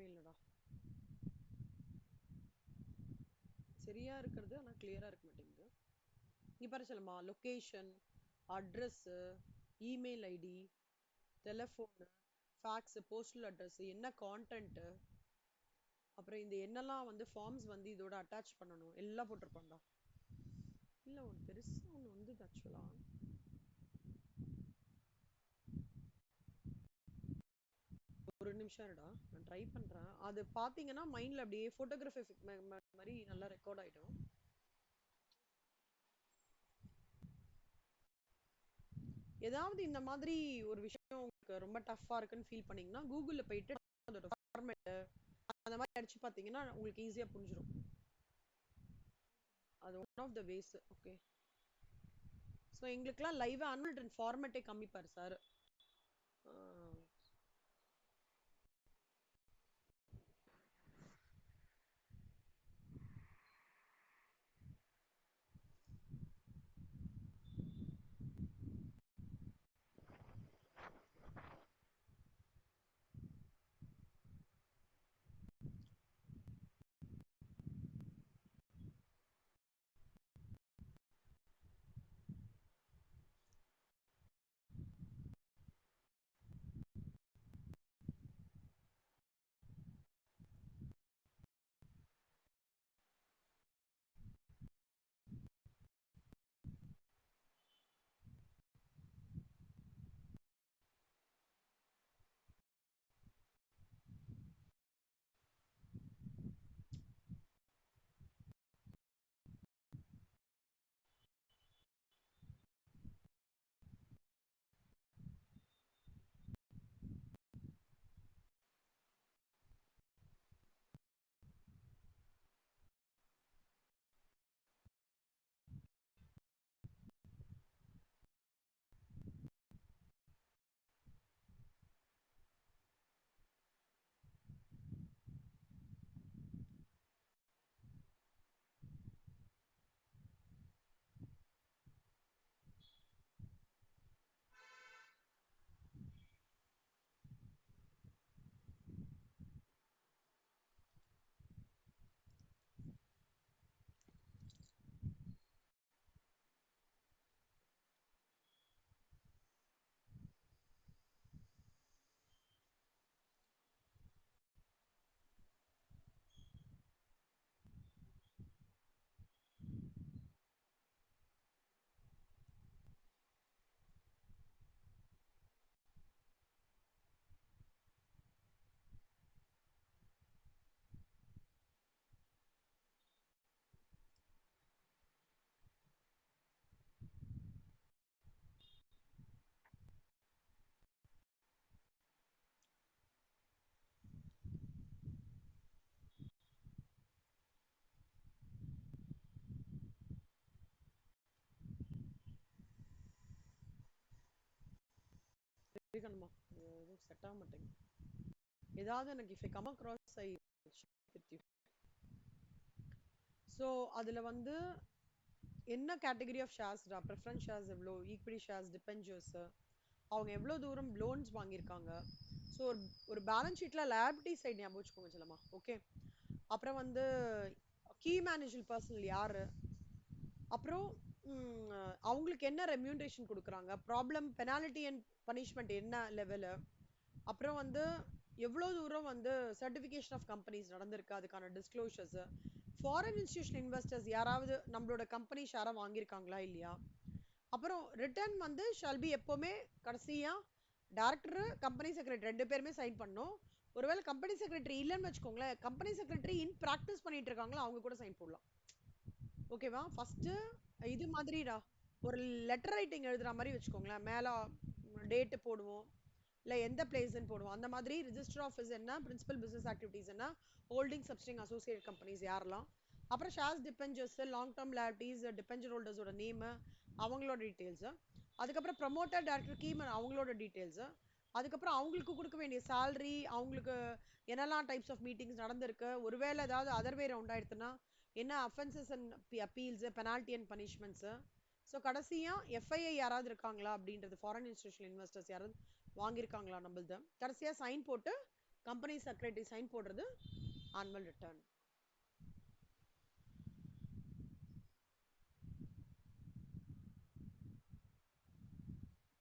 இல்லடா சரியா இருக்கிறது ஆனா கிளியரா இருக்க மாட்டேங்குது. இங்க பாரு Chellamma, location, address, email ID, telephone, fax, postal address, என்ன கான்டென்ட், அப்புறம் இந்த என்னெல்லாம் வந்து ஃபார்ம்ஸ் வந்து இதோட அட்டாச் பண்ணணும் எல்லாம் போட்டிருப்பான்டா. இல்ல ஒன்று பெருசா ஒன்று வந்து ஆக்சுவலா ஒரு நிமிஷம் இருடா, நான் ட்ரை பண்றேன். அது பாத்தீங்கன்னா மைண்ட்ல அப்படியே போட்டோகிராஃபி மாதிரி நல்லா ரெக்கார்ட் ஆயிடும். ஏதாவது இந்த மாதிரி ஒரு விஷயம் உங்களுக்கு ரொம்ப டஃப்பா இருக்குன்னு ஃபீல் பண்ணீங்கன்னா கூகுள்ல போயிட்டு அதோட ஃபார்மேட் அந்த மாதிரி அடிச்சு பார்த்தீங்கன்னா உங்களுக்கு ஈஸியா புரிஞ்சிடும். அது one of the ways. Okay, so எங்களுக்குலாம் லைவ் ஆனுவல் ரிட்டர்ன் ஃபார்மேட்டே காமிப்பார் சார். இருக்கணுமா, எதுவும் செட் ஆக மாட்டேங்குது. ஏதாவது எனக்கு if I come across I with you. So அதில் வந்து என்ன கேட்டகரி ஆஃப் ஷேர்ஸ்டா, ப்ரிஃபரன்ஸ் ஷேர்ஸ் எவ்வளோ, ஈக்விட்டி ஷேர்ஸ், டிபெஞ்சர்ஸ், அவங்க எவ்வளோ தூரம் லோன்ஸ் வாங்கியிருக்காங்க. ஸோ ஒரு பேலன்ஸ் ஷீட்டில் லேபிலிட்டி சைடு ஞாபகம் வச்சுக்கோங்க சொல்லமா. ஓகே, அப்புறம் வந்து கீ மேனேஜிங் பர்சனல் யார், அப்புறம் அவங்களுக்கு என்ன ரெம்யூனரேஷன் கொடுக்குறாங்க, ப்ராப்ளம் பெனாலிட்டி அண்ட் பனிஷ்மெண்ட் என்ன லெவலு, அப்புறம் வந்து எவ்வளோ தூரம் வந்து சர்டிஃபிகேஷன் ஆஃப் கம்பெனிஸ் நடந்திருக்கு அதுக்கான டிஸ்க்ளோஷர்ஸ், ஃபாரின் இன்ஸ்டியூஷன் இன்வெஸ்டர்ஸ் யாராவது நம்மளோட கம்பெனி ஷேரை வாங்கியிருக்காங்களா இல்லையா, அப்புறம் ரிட்டர்ன் வந்து ஷால் பி எப்போவுமே கடைசியாக டேரக்டர் கம்பெனி செக்ரட்டரி ரெண்டு பேருமே சைன் பண்ணணும். ஒருவேளை கம்பெனி செக்ரட்டரி இல்லைன்னு வச்சுக்கோங்களேன், கம்பெனி செக்ரட்டரி இன் ப்ராக்டிஸ் பண்ணிட்டு இருக்காங்களா அவங்க கூட சைன் போடலாம். ஓகேவா, ஃபர்ஸ்ட் இது மாதிரிடா ஒரு லெட்டர் ரைட்டிங் எழுதுற மாதிரி வச்சுக்கோங்களேன். மேலே டேட்டு போடுவோம், இல்லை எந்த பிளேஸ்ன்னு போடுவோம். அந்த மாதிரி ரிஜிஸ்டர் ஆஃபீஸ் என்ன, பிரின்சிபல் பிசினஸ் ஆக்டிவிட்டீஸ் என்ன, ஹோல்டிங் சப்ஸ்டிங் அசோசியேட் கம்பெனிஸ் யாரெல்லாம், அப்புறம் shares debentures, long term liabilities, debenture ஹோல்டர்ஸோட நேமு, அவங்களோட டீட்டெயில்ஸு, அதுக்கப்புறம் ப்ரமோட்டர் டைரக்டர் கீமன் அவங்களோட டீட்டெயில்ஸு, அதுக்கப்புறம் அவங்களுக்கு கொடுக்க வேண்டிய சேலரி, அவங்களுக்கு என்னெல்லாம் டைப்ஸ் ஆஃப் மீட்டிங்ஸ் நடந்திருக்கு, ஒருவேளை ஏதாவது அதர் வே ரவுண்ட் ஆயிடுச்சுன்னா என்ன offences and appeals, penalty and punishments. So கடைசியாக எஃப்ஐஐ யாராவது இருக்காங்களா அப்படின்றது, ஃபாரின் இன்ஸ்டியூஷனல் இன்வெஸ்டர்ஸ் யாராவது வாங்கியிருக்காங்களா நம்மளது, கடைசியாக சைன் போட்டு கம்பெனி செக்ரட்டரி சைன் போடுறது ஆனுவல் ரிட்டர்ன்.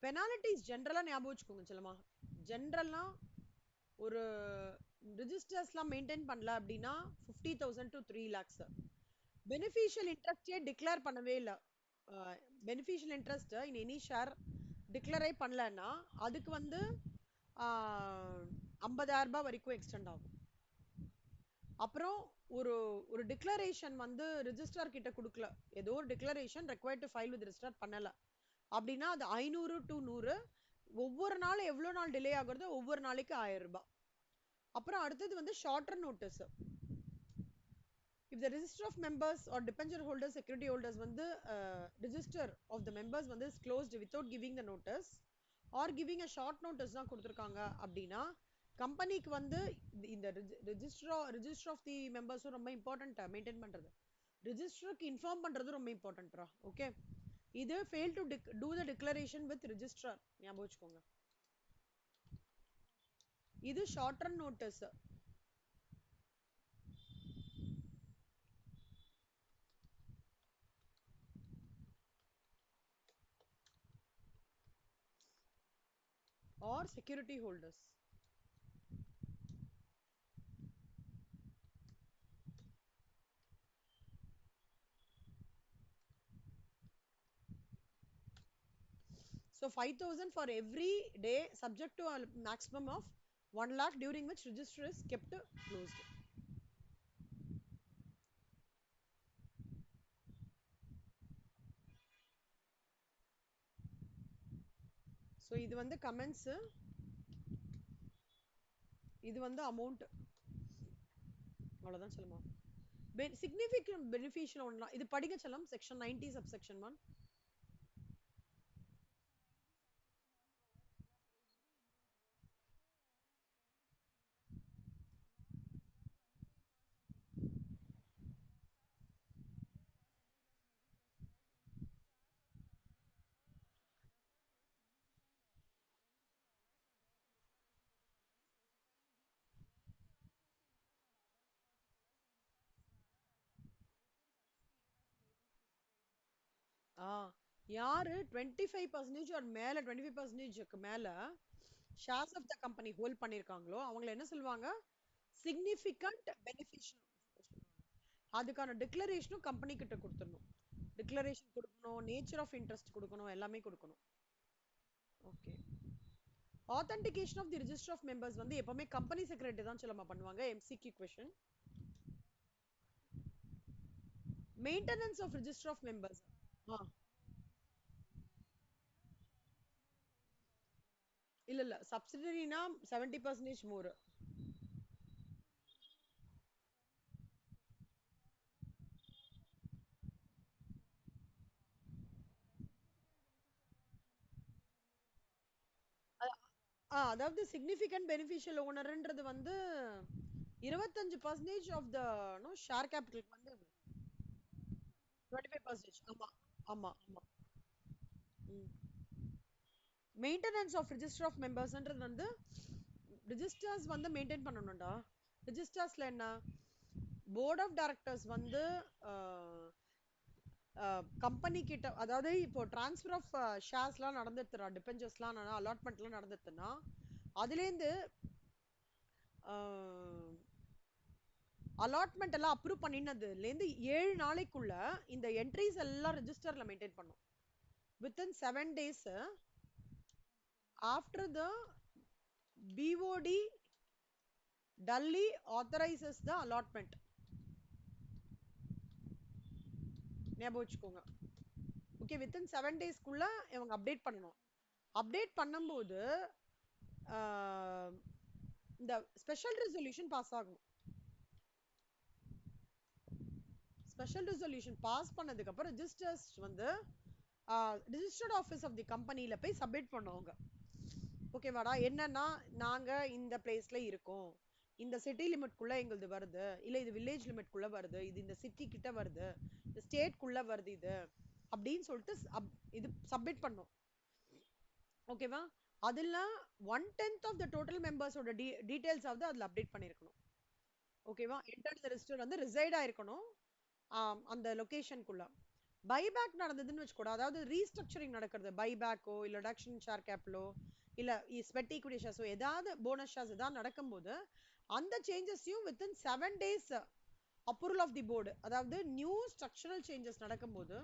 பெனாலிட்டிஸ் ஜென்ரலா ஞாபகம் வச்சுக்கோங்க செல்லமா. ஜென்ரலா ஒரு ரிஜிஸ்டர்ஸ்லாம் மெயின்டைன் பண்ணல அப்படின்னா 50,000 to 3 lakhs. பெனிஃபிஷியல் இன்ட்ரெஸ்டே டிக்ளேர் பண்ணவே இல்லை. Beneficial interest in any share டிக்ளரே பண்ணலன்னா அதுக்கு வந்து 50,000 ரூபாய் வரைக்கும் எக்ஸ்டெண்ட் ஆகும். அப்புறம் ஒரு ஒரு டிக்ளரேஷன் வந்து ரிஜிஸ்ட்ரார் கிட்ட கொடுக்கல, ஏதோ ஒரு declaration required to file with registrar பண்ணல அப்படின்னா அது 500 to 100. ஒவ்வொரு நாளும் எவ்வளவு நாள் டிலே ஆகுறதோ ஒவ்வொரு நாளைக்கு 1000 ரூபாய். அப்புறம் அடுத்தது வந்து shorter notice. if the register of members or debenture holders security holders வந்து register of the members வந்து is closed without giving the notice or giving a short notice தான் கொடுத்திருக்காங்க அப்படின்னா கம்பெனிக்கு வந்து இந்த register of the members ரொம்ப important maintain பண்றது. ரிஜிஸ்டருக்கு இன்ஃபார்ம் பண்றது ரொம்ப இம்பார்ட்டன்ட்ரா. ஓகே, இது fail to do the declaration with registrar ஞாபகம் வச்சுக்கோங்க. இது shorter notice. or security holders. So 5,000 for every day subject to a maximum of 1 lakh during which register is kept closed. So இது வந்து comments, இது வந்து amount. அவ்வளவுதான் சொல்லுமா. Significant beneficial ஒண்ணா இது படிக்க செல்லம் section 90 subsection 1. யாரு 25% or மேல 25% மேல shares of the company hold பண்ணிருக்காங்களோ அவங்கள என்ன சொல்லுவாங்க, significant beneficial. அதுக்கான டிக்ளரேஷனும் கம்பெனி கிட்ட கொடுத்துடணும். டிக்ளரேஷன் கொடுக்கணும், நேச்சர் ஆஃப் இன்ட்ரெஸ்ட் கொடுக்கணும், எல்லாமே கொடுக்கணும். Okay, authentication of the register of members வந்து எப்பவுமே கம்பெனி செக்ரட்டரி தான் சொல்லமா பண்ணுவாங்க. MCQ question. Maintenance of register of members. இல்ல இல்ல, சப்சிடரினா 70% மோர். அதாவது சிக்னிஃபிகண்ட் பெனிஃபிஷியல் ஓனர்ன்றது வந்து 25% ஆஃப் த ஷேர் கேபிட்டல் வந்து 25%. ஆமா ஆமா ஆமா. மெயின்டெனன்ஸ் ஆஃப் ரிஜிஸ்டர் ஆஃப் மெம்பர்ஸ்ன்றது வந்து ரிஜிஸ்டர்ஸ் வந்து மெயின்டைன் பண்ணணும்டா. ரிஜிஸ்டர்ஸ்ல என்ன, போர்ட் ஆஃப் டைரக்டர்ஸ் வந்து கம்பெனி கிட்ட, அதாவது இப்போ டிரான்ஸ்ஃபர் ஆஃப் ஷேர்ஸ்லாம் நடந்துட்டுறா, டிபெஞ்சர்ஸ்லாம் அலாட்மெண்ட்லாம் நடந்துட்டுன்னா அதுலேருந்து அலாட்மெண்ட் எல்லாம் அப்ரூவ் பண்ணினதுலேருந்து 7 நாளைக்குள்ள இந்த என்ட்ரிஸ் எல்லாம் ரெஜிஸ்டர்ல மெயின்டைன் பண்ணும். within 7 days after the BOD duly authorizes the allotment. ஞாபகம் வச்சுக்கோங்க. ஓகே, வித்தின் 7 daysக்குள்ள இவங்க அப்டேட் பண்ணணும். அப்டேட் பண்ணும்போது இந்த ஸ்பெஷல் ரெசல்யூஷன் பாஸ் ஆகும். ஸ்பெஷல் ரெசல்யூஷன் பாஸ் பண்ணதுக்கு அப்புறம் ரெஜிஸ்டர்ஸ் வந்து ரிஜிஸ்டர்ட் ஆஃபீஸ் ஆஃப் தி கம்பெனில போய் சப்மிட் பண்ணுவாங்க. ஓகேவாடா, என்னன்னா நாங்க இந்த பிளேஸ்ல இருக்கோம், இந்த சிட்டி லிமிட்குள்ள எங்களுது வருது, இல்ல இது வில்லேஜ் லிமிட்குள்ள வருது, இது இந்த சிட்டி கிட்ட வருது, இந்த ஸ்டேட்குள்ள வருது இது அப்படின்னு சொல்லிட்டு இது சப்மிட் பண்ணும். ஓகேவா, அதுல 1/10 ஆஃப் த டோட்டல் மெம்பர்ஸோட டீடைல்ஸ் ஆவது அதுல அப்டேட் பண்ணிருக்கணும். ஓகேவா? என்டர் த ரெஜிஸ்டர் வந்து ரிசைட் ஆயிருக்கணும் அந்த லொகேஷனுக்குள்ள. பைபேக் நடந்ததுன்னு வச்சுக்கோட, அதாவது ரீஸ்ட்ரக்சரிங் நடக்கிறது, பைபேக்கோ இல்ல ரிடக்ஷன் ஷேர் கேபிட்டலோ இல்ல ஸ்வெட் ஈக்விட்டி ஷேர்ஸோ ஏதாவது போனஸ் ஷேர்ஸ் ஏதாவது நடக்கும்போது அந்த சேஞ்சஸையும் within 7 days approval of the board, அதாவது நியூ ஸ்ட்ரக்சரல் சேஞ்சஸ் நடக்கும்போது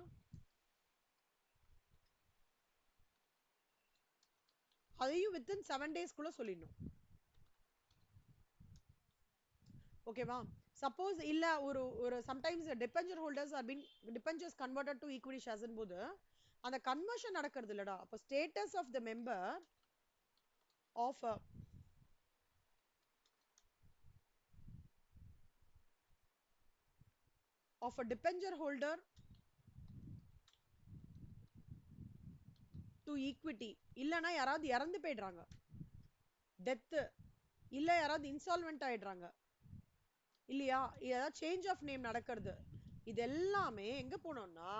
அதையும் வித்தின் 7 days சொல்லிடணும். ஓகேவா? சப்போஸ் இல்ல ஒரு ஒரு sometimes debenture holders are been debentures converted to equity shares போது அந்த கன்வர்ஷன் நடக்கிறது இல்லடா. அப்ப status of the member of of a debenture holder to equity இல்லனா யாராவது இறந்து போயிடுறாங்க, டெத் இல்ல யாராவது இன்சால்வென்ட் ஆயிடுறாங்க இல்லையா, ஏதாவது சேஞ்ச் ஆஃப் நேம் நடக்கிறது, இது எல்லாமே எங்க போனோம்னா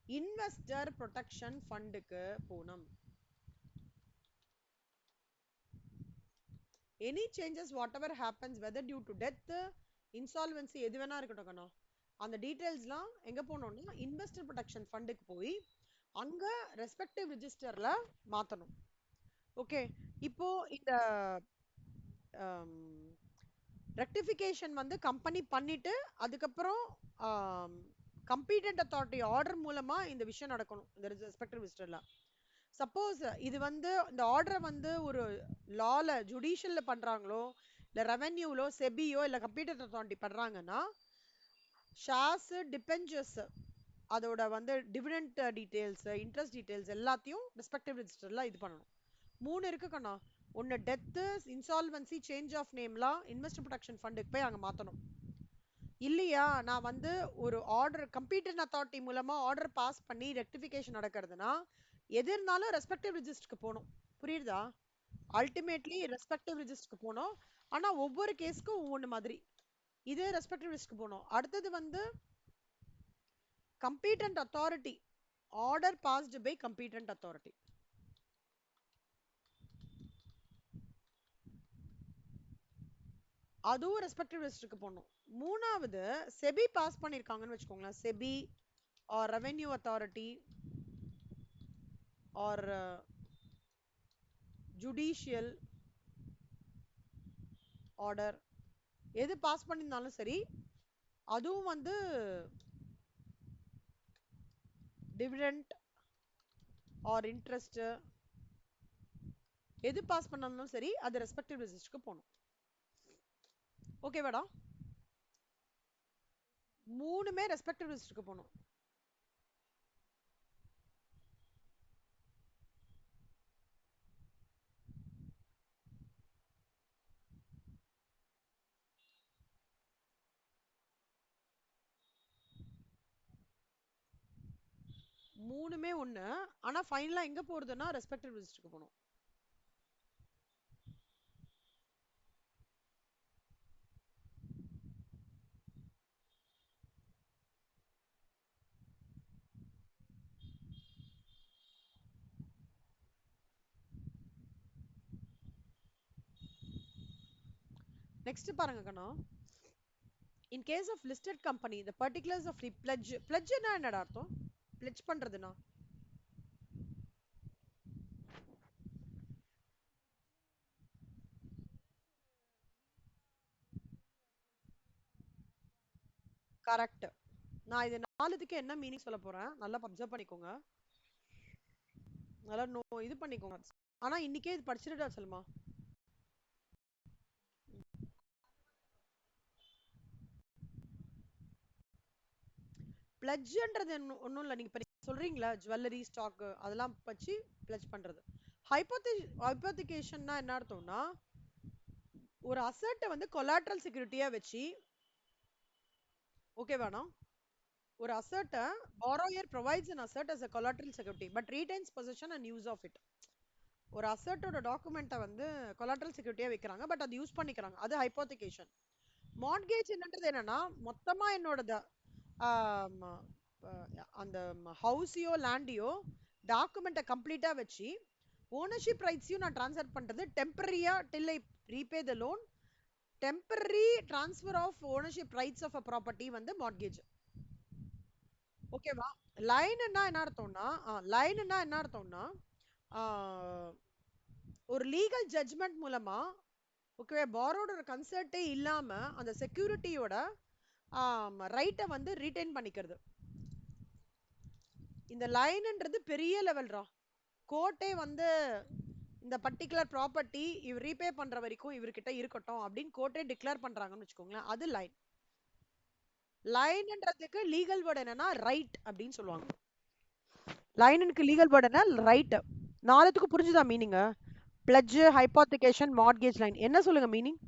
இன்வெஸ்டர் ப்ரொடெக்ஷன் ஃபண்டுக்கு போகணும். Any changes whatever happens whether due to death insolvency எது வேணா இருக்கட்டும், அந்த டீடைல்ஸ்லாம் எங்க போனோம்னா இன்வெஸ்டர் ப்ரொடெக்ஷன் ஃபண்டுக்கு போய் அங்க ரெஸ்பெக்டிவ் ரிஜிஸ்டர்ல மாத்தணும். ஓகே, இப்போ இந்த ரெக்டிஃபிகேஷன் வந்து கம்பெனி பண்ணிட்டு அதுக்கப்புறம் கம்பீட்டன்ட் அத்தாரிட்டி ஆர்டர் மூலமா இந்த விஷயம் நடக்கணும் இந்த ரெஸ்பெக்டிவ் ரிஜிஸ்டர்ல. சப்போஸ் இது வந்து இந்த ஆர்டரை வந்து ஒரு லால ஜுடிஷியல்ல பண்றாங்களோ இல்ல ரெவென்யூலோ செபியோ இல்ல கம்பீட்டன்ட் அத்தாரிட்டி பண்றாங்கன்னா ஷேர்ஸ் டிபெஞ்சர்ஸ் அதோட வந்து டிவிடெண்ட் டீடைல்ஸ் இன்ட்ரெஸ்ட் டீடைல்ஸ் எல்லாத்தையும் ரெஸ்பெக்டிவ் ரெஜிஸ்டர்ல இது பண்ணணும். 3 இருக்கு கண்ணா. ஒன்னு டெத், இன்சால்வன்சி, சேஞ்ச் ஆஃப் நேம்லாம் இன்வெஸ்டர் ப்ரொடெக்ஷன் ஃபண்டுக்கு போய் அங்க மாத்தணும். இல்லையா நான் வந்து ஒரு ஆர்டர் கம்பீட்டன்ட் அத்தாரிட்டி மூலமா ஆர்டர் பாஸ் பண்ணி ரெக்டிஃபிகேஷன் நடக்கிறதுனா எது இருந்தாலும் ரெஸ்பெக்டிவ் ரிஜிஸ்டருக்கு போகணும். புரியுதா? அல்டிமேட்லி ரெஸ்பெக்டிவ் ரிஜிஸ்டருக்கு போகணும். ஆனா ஒவ்வொரு கேஸ்க்கும் ஒவ்வொன்று மாதிரி. இது ரெஸ்பெக்டிவ் ரிஜிஸ்டருக்கு போகணும். அடுத்தது வந்து competent authority order passed by competent authority. அதுவும் ரெஸ்பெக்டிவ் ரெஜிஸ்டருக்கு போகணும். மூணாவது செபி பாஸ் பண்ணிருக்காங்கன்னு வச்சுக்கோங்களேன், SEBI or revenue authority or judicial order எது பாஸ் பண்ணியிருந்தாலும் சரி, அதுவும் வந்து டிவிடெண்ட் ஆர் இன்ட்ரெஸ்ட் எது பாஸ் பண்ணாலும் சரி அது ரெஸ்பெக்டிவ் ரெஜிஸ்டருக்கு போகணும். ஓகேவாடா? மூணுமே ரெஸ்பெக்டிவ் ரெஜிஸ்டருக்கு போகணும். மூணுமே ஒண்ணு, ஆனா ஃபைனலா எங்க போறதுன்னா ரெஸ்பெக்டிவ் ரெஜிஸ்டருக்கு போகணும். நெக்ஸ்ட் பாருங்க கண்ணா. In case of listed company, the particulars of the pledge. Pledge னா என்னடா அர்த்தம்? Pledge பண்றதுனா? கரெக்ட். நான் இது நாலுத்துக்கு என்ன மீனிங் சொல்ல போறேன் நல்லா அப்சர்வ் பண்ணிக்கோங்க, நல்லா இது பண்ணிக்கோங்க. ஆனா இன்னைக்கே இது படிச்சிருடா சொல்லுமா. பிளட்ஜ்ன்றது ஒண்ணும் இல்ல, நீங்க சொல்றீங்களா ஜுவல்லரி ஸ்டாக் அதெல்லாம் வச்சு பிளட்ஜ் பண்றது. ஹைப்போதிகேஷன்னா என்ன அர்த்தம்னா ஒரு அசெட்டை வந்து கொலாட்ரல் செக்யூரிட்டியா வச்சு, ஓகேவானா, ஒரு அசெட்டை borrower provides an asset as a collateral security but retains possession and use of it. ஒரு அசெட்டோட டாக்குமெண்ட்டை வந்து கொலாட்ரல் செக்யூரிட்டியா வைக்கிறாங்க, பட் அது யூஸ் பண்ணிக்கிறாங்க, அது ஹைப்போதிகேஷன். மார்ட்கேஜ் என்னன்றது என்னன்னா மொத்தமா என்னோட அந்த ஹவுஸையோ லேண்டையோ டாக்குமெண்ட்டை கம்ப்ளீட்டா வச்சு ஓனர்ஷிப் ரைட்ஸையும் நான் ட்ரான்ஸ்ஃபர் பண்றது டெம்பரரியா till I repay the loan. Temporary transfer of ownership rights of a property வந்து மார்ட்கேஜ். ஓகேவா? லைன்னா என்ன அர்த்தம்னா லைன்னா என்ன அர்த்தம்னா ஒரு லீகல் ஜட்ஜ்மெண்ட் மூலமா ஓகே பாரோட கன்சர்ட்டே இல்லாம அந்த செக்யூரிட்டியோட ரைட்டை வந்து ரீடைன் பண்ணிக்கிறது. இந்த லைன்ன்றது பெரிய லெவல்ரா. கோர்ட்டே வந்து இந்த பர்டிகுலர் ப்ராப்பர்ட்டி இவர் ரீபே பண்ற வரைக்கும் இவர்கிட்ட இருக்கட்டும் அப்படின்னு கோர்ட்டே டிக்ளேர் பண்றாங்கன்னு வச்சுக்கோங்களேன், அது லைன். லைன்ன்றதுக்கு லீகல் வேர்ட் என்னன்னா ரைட் அப்படின்னு சொல்லுவாங்க. லைனுக்கு லீகல் வேர்ட் என்ன? ரைட். நாலுத்துக்கு புரிஞ்சுதா meaning? Pledge, hypothecation, mortgage lien என்ன சொல்லுங்க மீனிங்?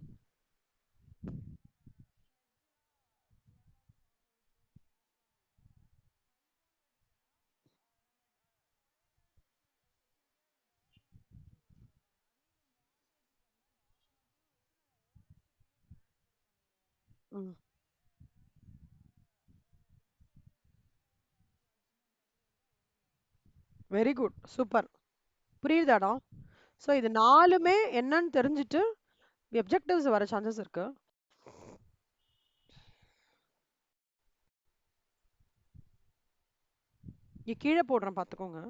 Very good, super. புரியுதாடா? ஸோ இது நாலுமே என்னன்னு தெரிஞ்சுட்டு அப்ஜெக்டிவ்ஸ் வர சான்சஸ் இருக்கு. இங்க கீழே போடுறேன் பார்த்துக்கோங்க.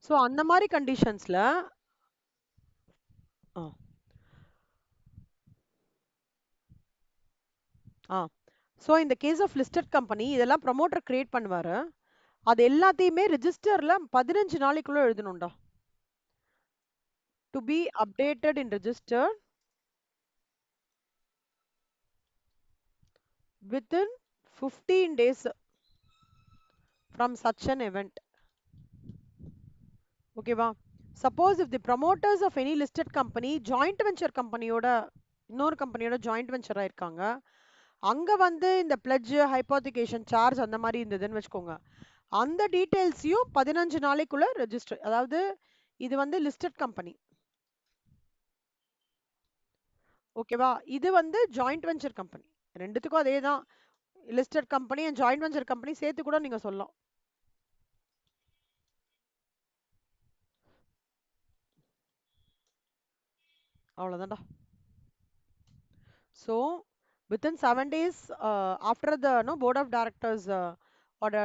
ஸோ அந்த மாதிரி கண்டிஷன்ஸ்ல ஸோ இந்த கேஸ் ஆஃப் லிஸ்டட் கம்பெனி இதெல்லாம் ப்ரமோட்டர் கிரியேட் பண்ணுவாரு. அது எல்லாத்தையுமே ரெஜிஸ்டர்ல 15 நாளைக்குள்ள எழுதணும்டா. To be updated in register within 15 days from such an event. ஓகேவா? Suppose if the promoters of any listed company joint venture கம்பெனியோட இன்னொரு கம்பெனியோட ஜாயிண்ட் வெஞ்சரா இருக்காங்க, அங்க வந்து இந்த பிளட்ஜ், ஹைபோத்திகேஷன் சார்ஜ் அந்த மாதிரி இருந்ததுன்னு வச்சுக்கோங்க, அந்த டீடைல்ஸையும் 15 நாளைக்குள்ள ரெஜிஸ்டர். அதாவது இது வந்து லிஸ்டட் கம்பெனி. ஓகேவா? இது வந்து ஜாயிண்ட் வெஞ்சர் கம்பெனி. ரெண்டுத்துக்கும் அதே தான். Listed company and joint venture company சேர்த்து கூட நீங்க சொல்லலாம். அவ்வளவுதான்டா. So within 7 days after the board of directors ஓட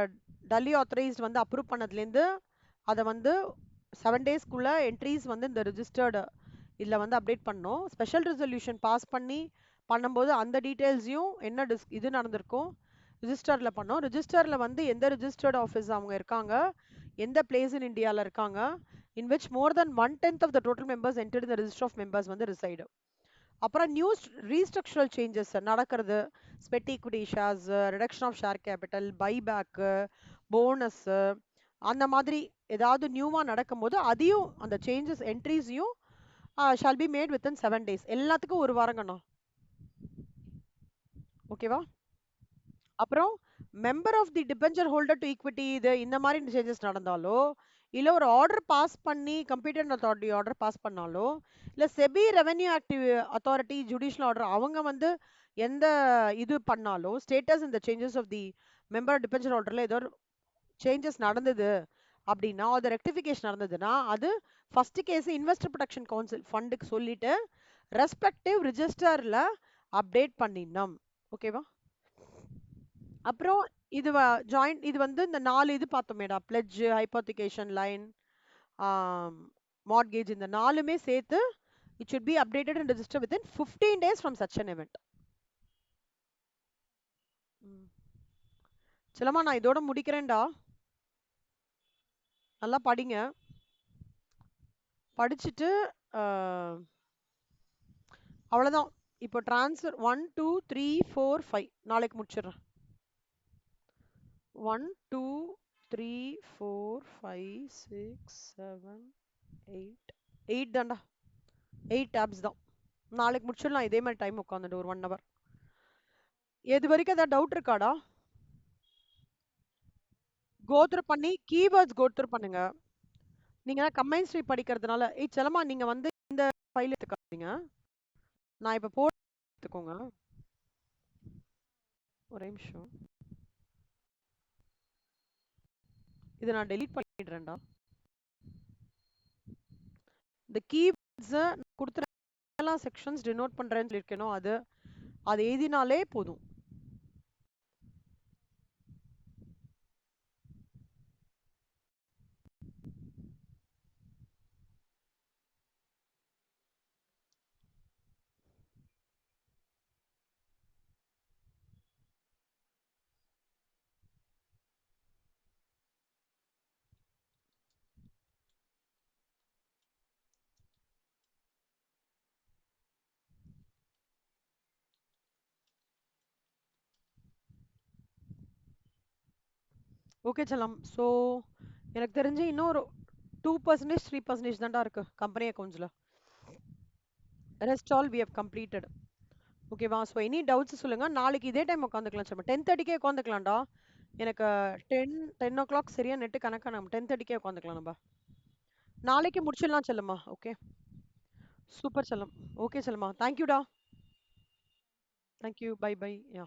டல்லி authorized வந்து அப்ரூவ் பண்ணதுலேருந்து அதை வந்து 7 டேஸ்க்குள்ள என்ட்ரிஸ் வந்து இந்த ரிஜிஸ்டர்டு இதில் வந்து அப்டேட் பண்ணோம். ஸ்பெஷல் ரெசல்யூஷன் பாஸ் பண்ணி பண்ணும்போது அந்த டீட்டெயில்ஸையும் என்ன இது நடந்திருக்கும் ரிஜிஸ்டரில் பண்ணோம். ரிஜிஸ்டரில் வந்து எந்த ரிஜிஸ்டர்ட் ஆஃபீஸ் அவங்க இருக்காங்க, எந்த பிளேஸ் இன் இந்தியாவில் இருக்காங்க, in which more than 1/10 of the total members entered இந்த ரிஜிஸ்டர் ஆஃப் மெம்பர்ஸ் வந்து ரிசைடு. அப்புறம் நியூ ரீஸ்ட்ரக்சரல் சேஞ்சஸ் நடக்கிறது, sweat equity shares, reduction of share capital, buyback, bonus, அந்த மாதிரி ஏதாவது நியூவாக நடக்கும்போது அதையும் அந்த சேஞ்சஸ் என்ட்ரிஸையும் shall be made within 7 days. எல்லாத்துக்கும் ஒரு வாரங்கண்ணா. ஓகேவா? அப்புறம் member of the debenture holder to equity இது இந்த மாதிரி சேஞ்சஸ் நடந்தாலோ, இல்லை ஒரு ஆர்டர் பாஸ் பண்ணி கம்ப்யூட்டர் அத்தாரிட்டி ஆர்டர் பாஸ் பண்ணாலோ, இல்லை SEBI revenue active authority judicial order அவங்க வந்து எந்த இது பண்ணாலோ, ஸ்டேட்டஸ் இந்த changes of the member debenture ஹோல்டரில் ஏதோ சேஞ்சஸ் நடந்தது அப்படின்னா, அது ரெக்டிஃபிகேஷன் நடந்ததுன்னா, அது first case investor protection council ஃபண்டுக்கு சொல்லிட்டு ரெஸ்பெக்டிவ் ரிஜிஸ்டர்ல அப்டேட் பண்ணிடணும். ஓகேவா? அப்புறம் இது ஜாயிண்ட் இது வந்து இந்த 4 இது பார்த்தோமேடா, பிளட்ஜ், ஹைபோத்திகேஷன் லைன், மார்ட்கேஜ், இந்த 4மே சேர்த்து it should be updated and registered within 15 days from such an event. செல்லம்மா நான் இதோட முடிக்கிறேன்டா. நல்லா படிங்க. படிச்சுட்டு அவ்வளோதான். இப்போ ட்ரான்ஸ்ஃபர் 1 2 3 4 5 நாளைக்கு முடிச்சிடுறேன். 1 2 3 4 5 6 7 8 8 தான்டா. 8 டேப்ஸ் தான். நாளைக்கு முடிச்சிடலாம். இதே மாதிரி டைம் உட்காந்துட்டு ஒரு 1 hour. எது வரைக்கும் ஏதாவது டவுட் இருக்காடா? கோத்ரு பண்ணி கீவேர்ட்ஸ் கோத்ரு பண்ணுங்க. நீங்க கம்பைன் ஸ்ட்ரீட் படிக்கிறதுனால செல்லமா நீங்க வந்து இந்த ஃபைல் எடுத்துக்காதீங்க. நான் இப்ப போட்டு எடுத்துக்கோங்க. ஒரே நிமிஷம். இதை நான் டெலீட் பண்ணிடுறேன்டா. இந்த கீவேர்ட்ஸ் கொடுத்துற எல்லாம் செக்ஷன்ஸ் டினோட் பண்றேன்னு சொல்லியிருக்கேனோ அது அது எழுதினாலே போதும். ஓகே செல்லம். ஸோ எனக்கு தெரிஞ்சு இன்னும் ஒரு 2% 3% தான்டா இருக்கு கம்பெனி அக்கௌண்ட்ஸ்ல. Rest all we have completed. ஓகேவா? ஸோ எனி டவுட்ஸ் சொல்லுங்க. நாளைக்கு இதே டைம் உட்காந்துக்கலாம் செல்லம். 10:30க்கே உட்காந்துக்கலாம்டா. எனக்கு 10 சரியா நெட்டு கனெக்ட் ஆகும். 10:30க்கே உட்காந்துக்கலாம் நம்ம. நாளைக்கு முடிச்சிடலாம் செல்லம்மா. ஓகே. சூப்பர் செல்லம். ஓகே செல்லம்மா. தேங்க்யூடா. தேங்க்யூ. Bye bye. யா.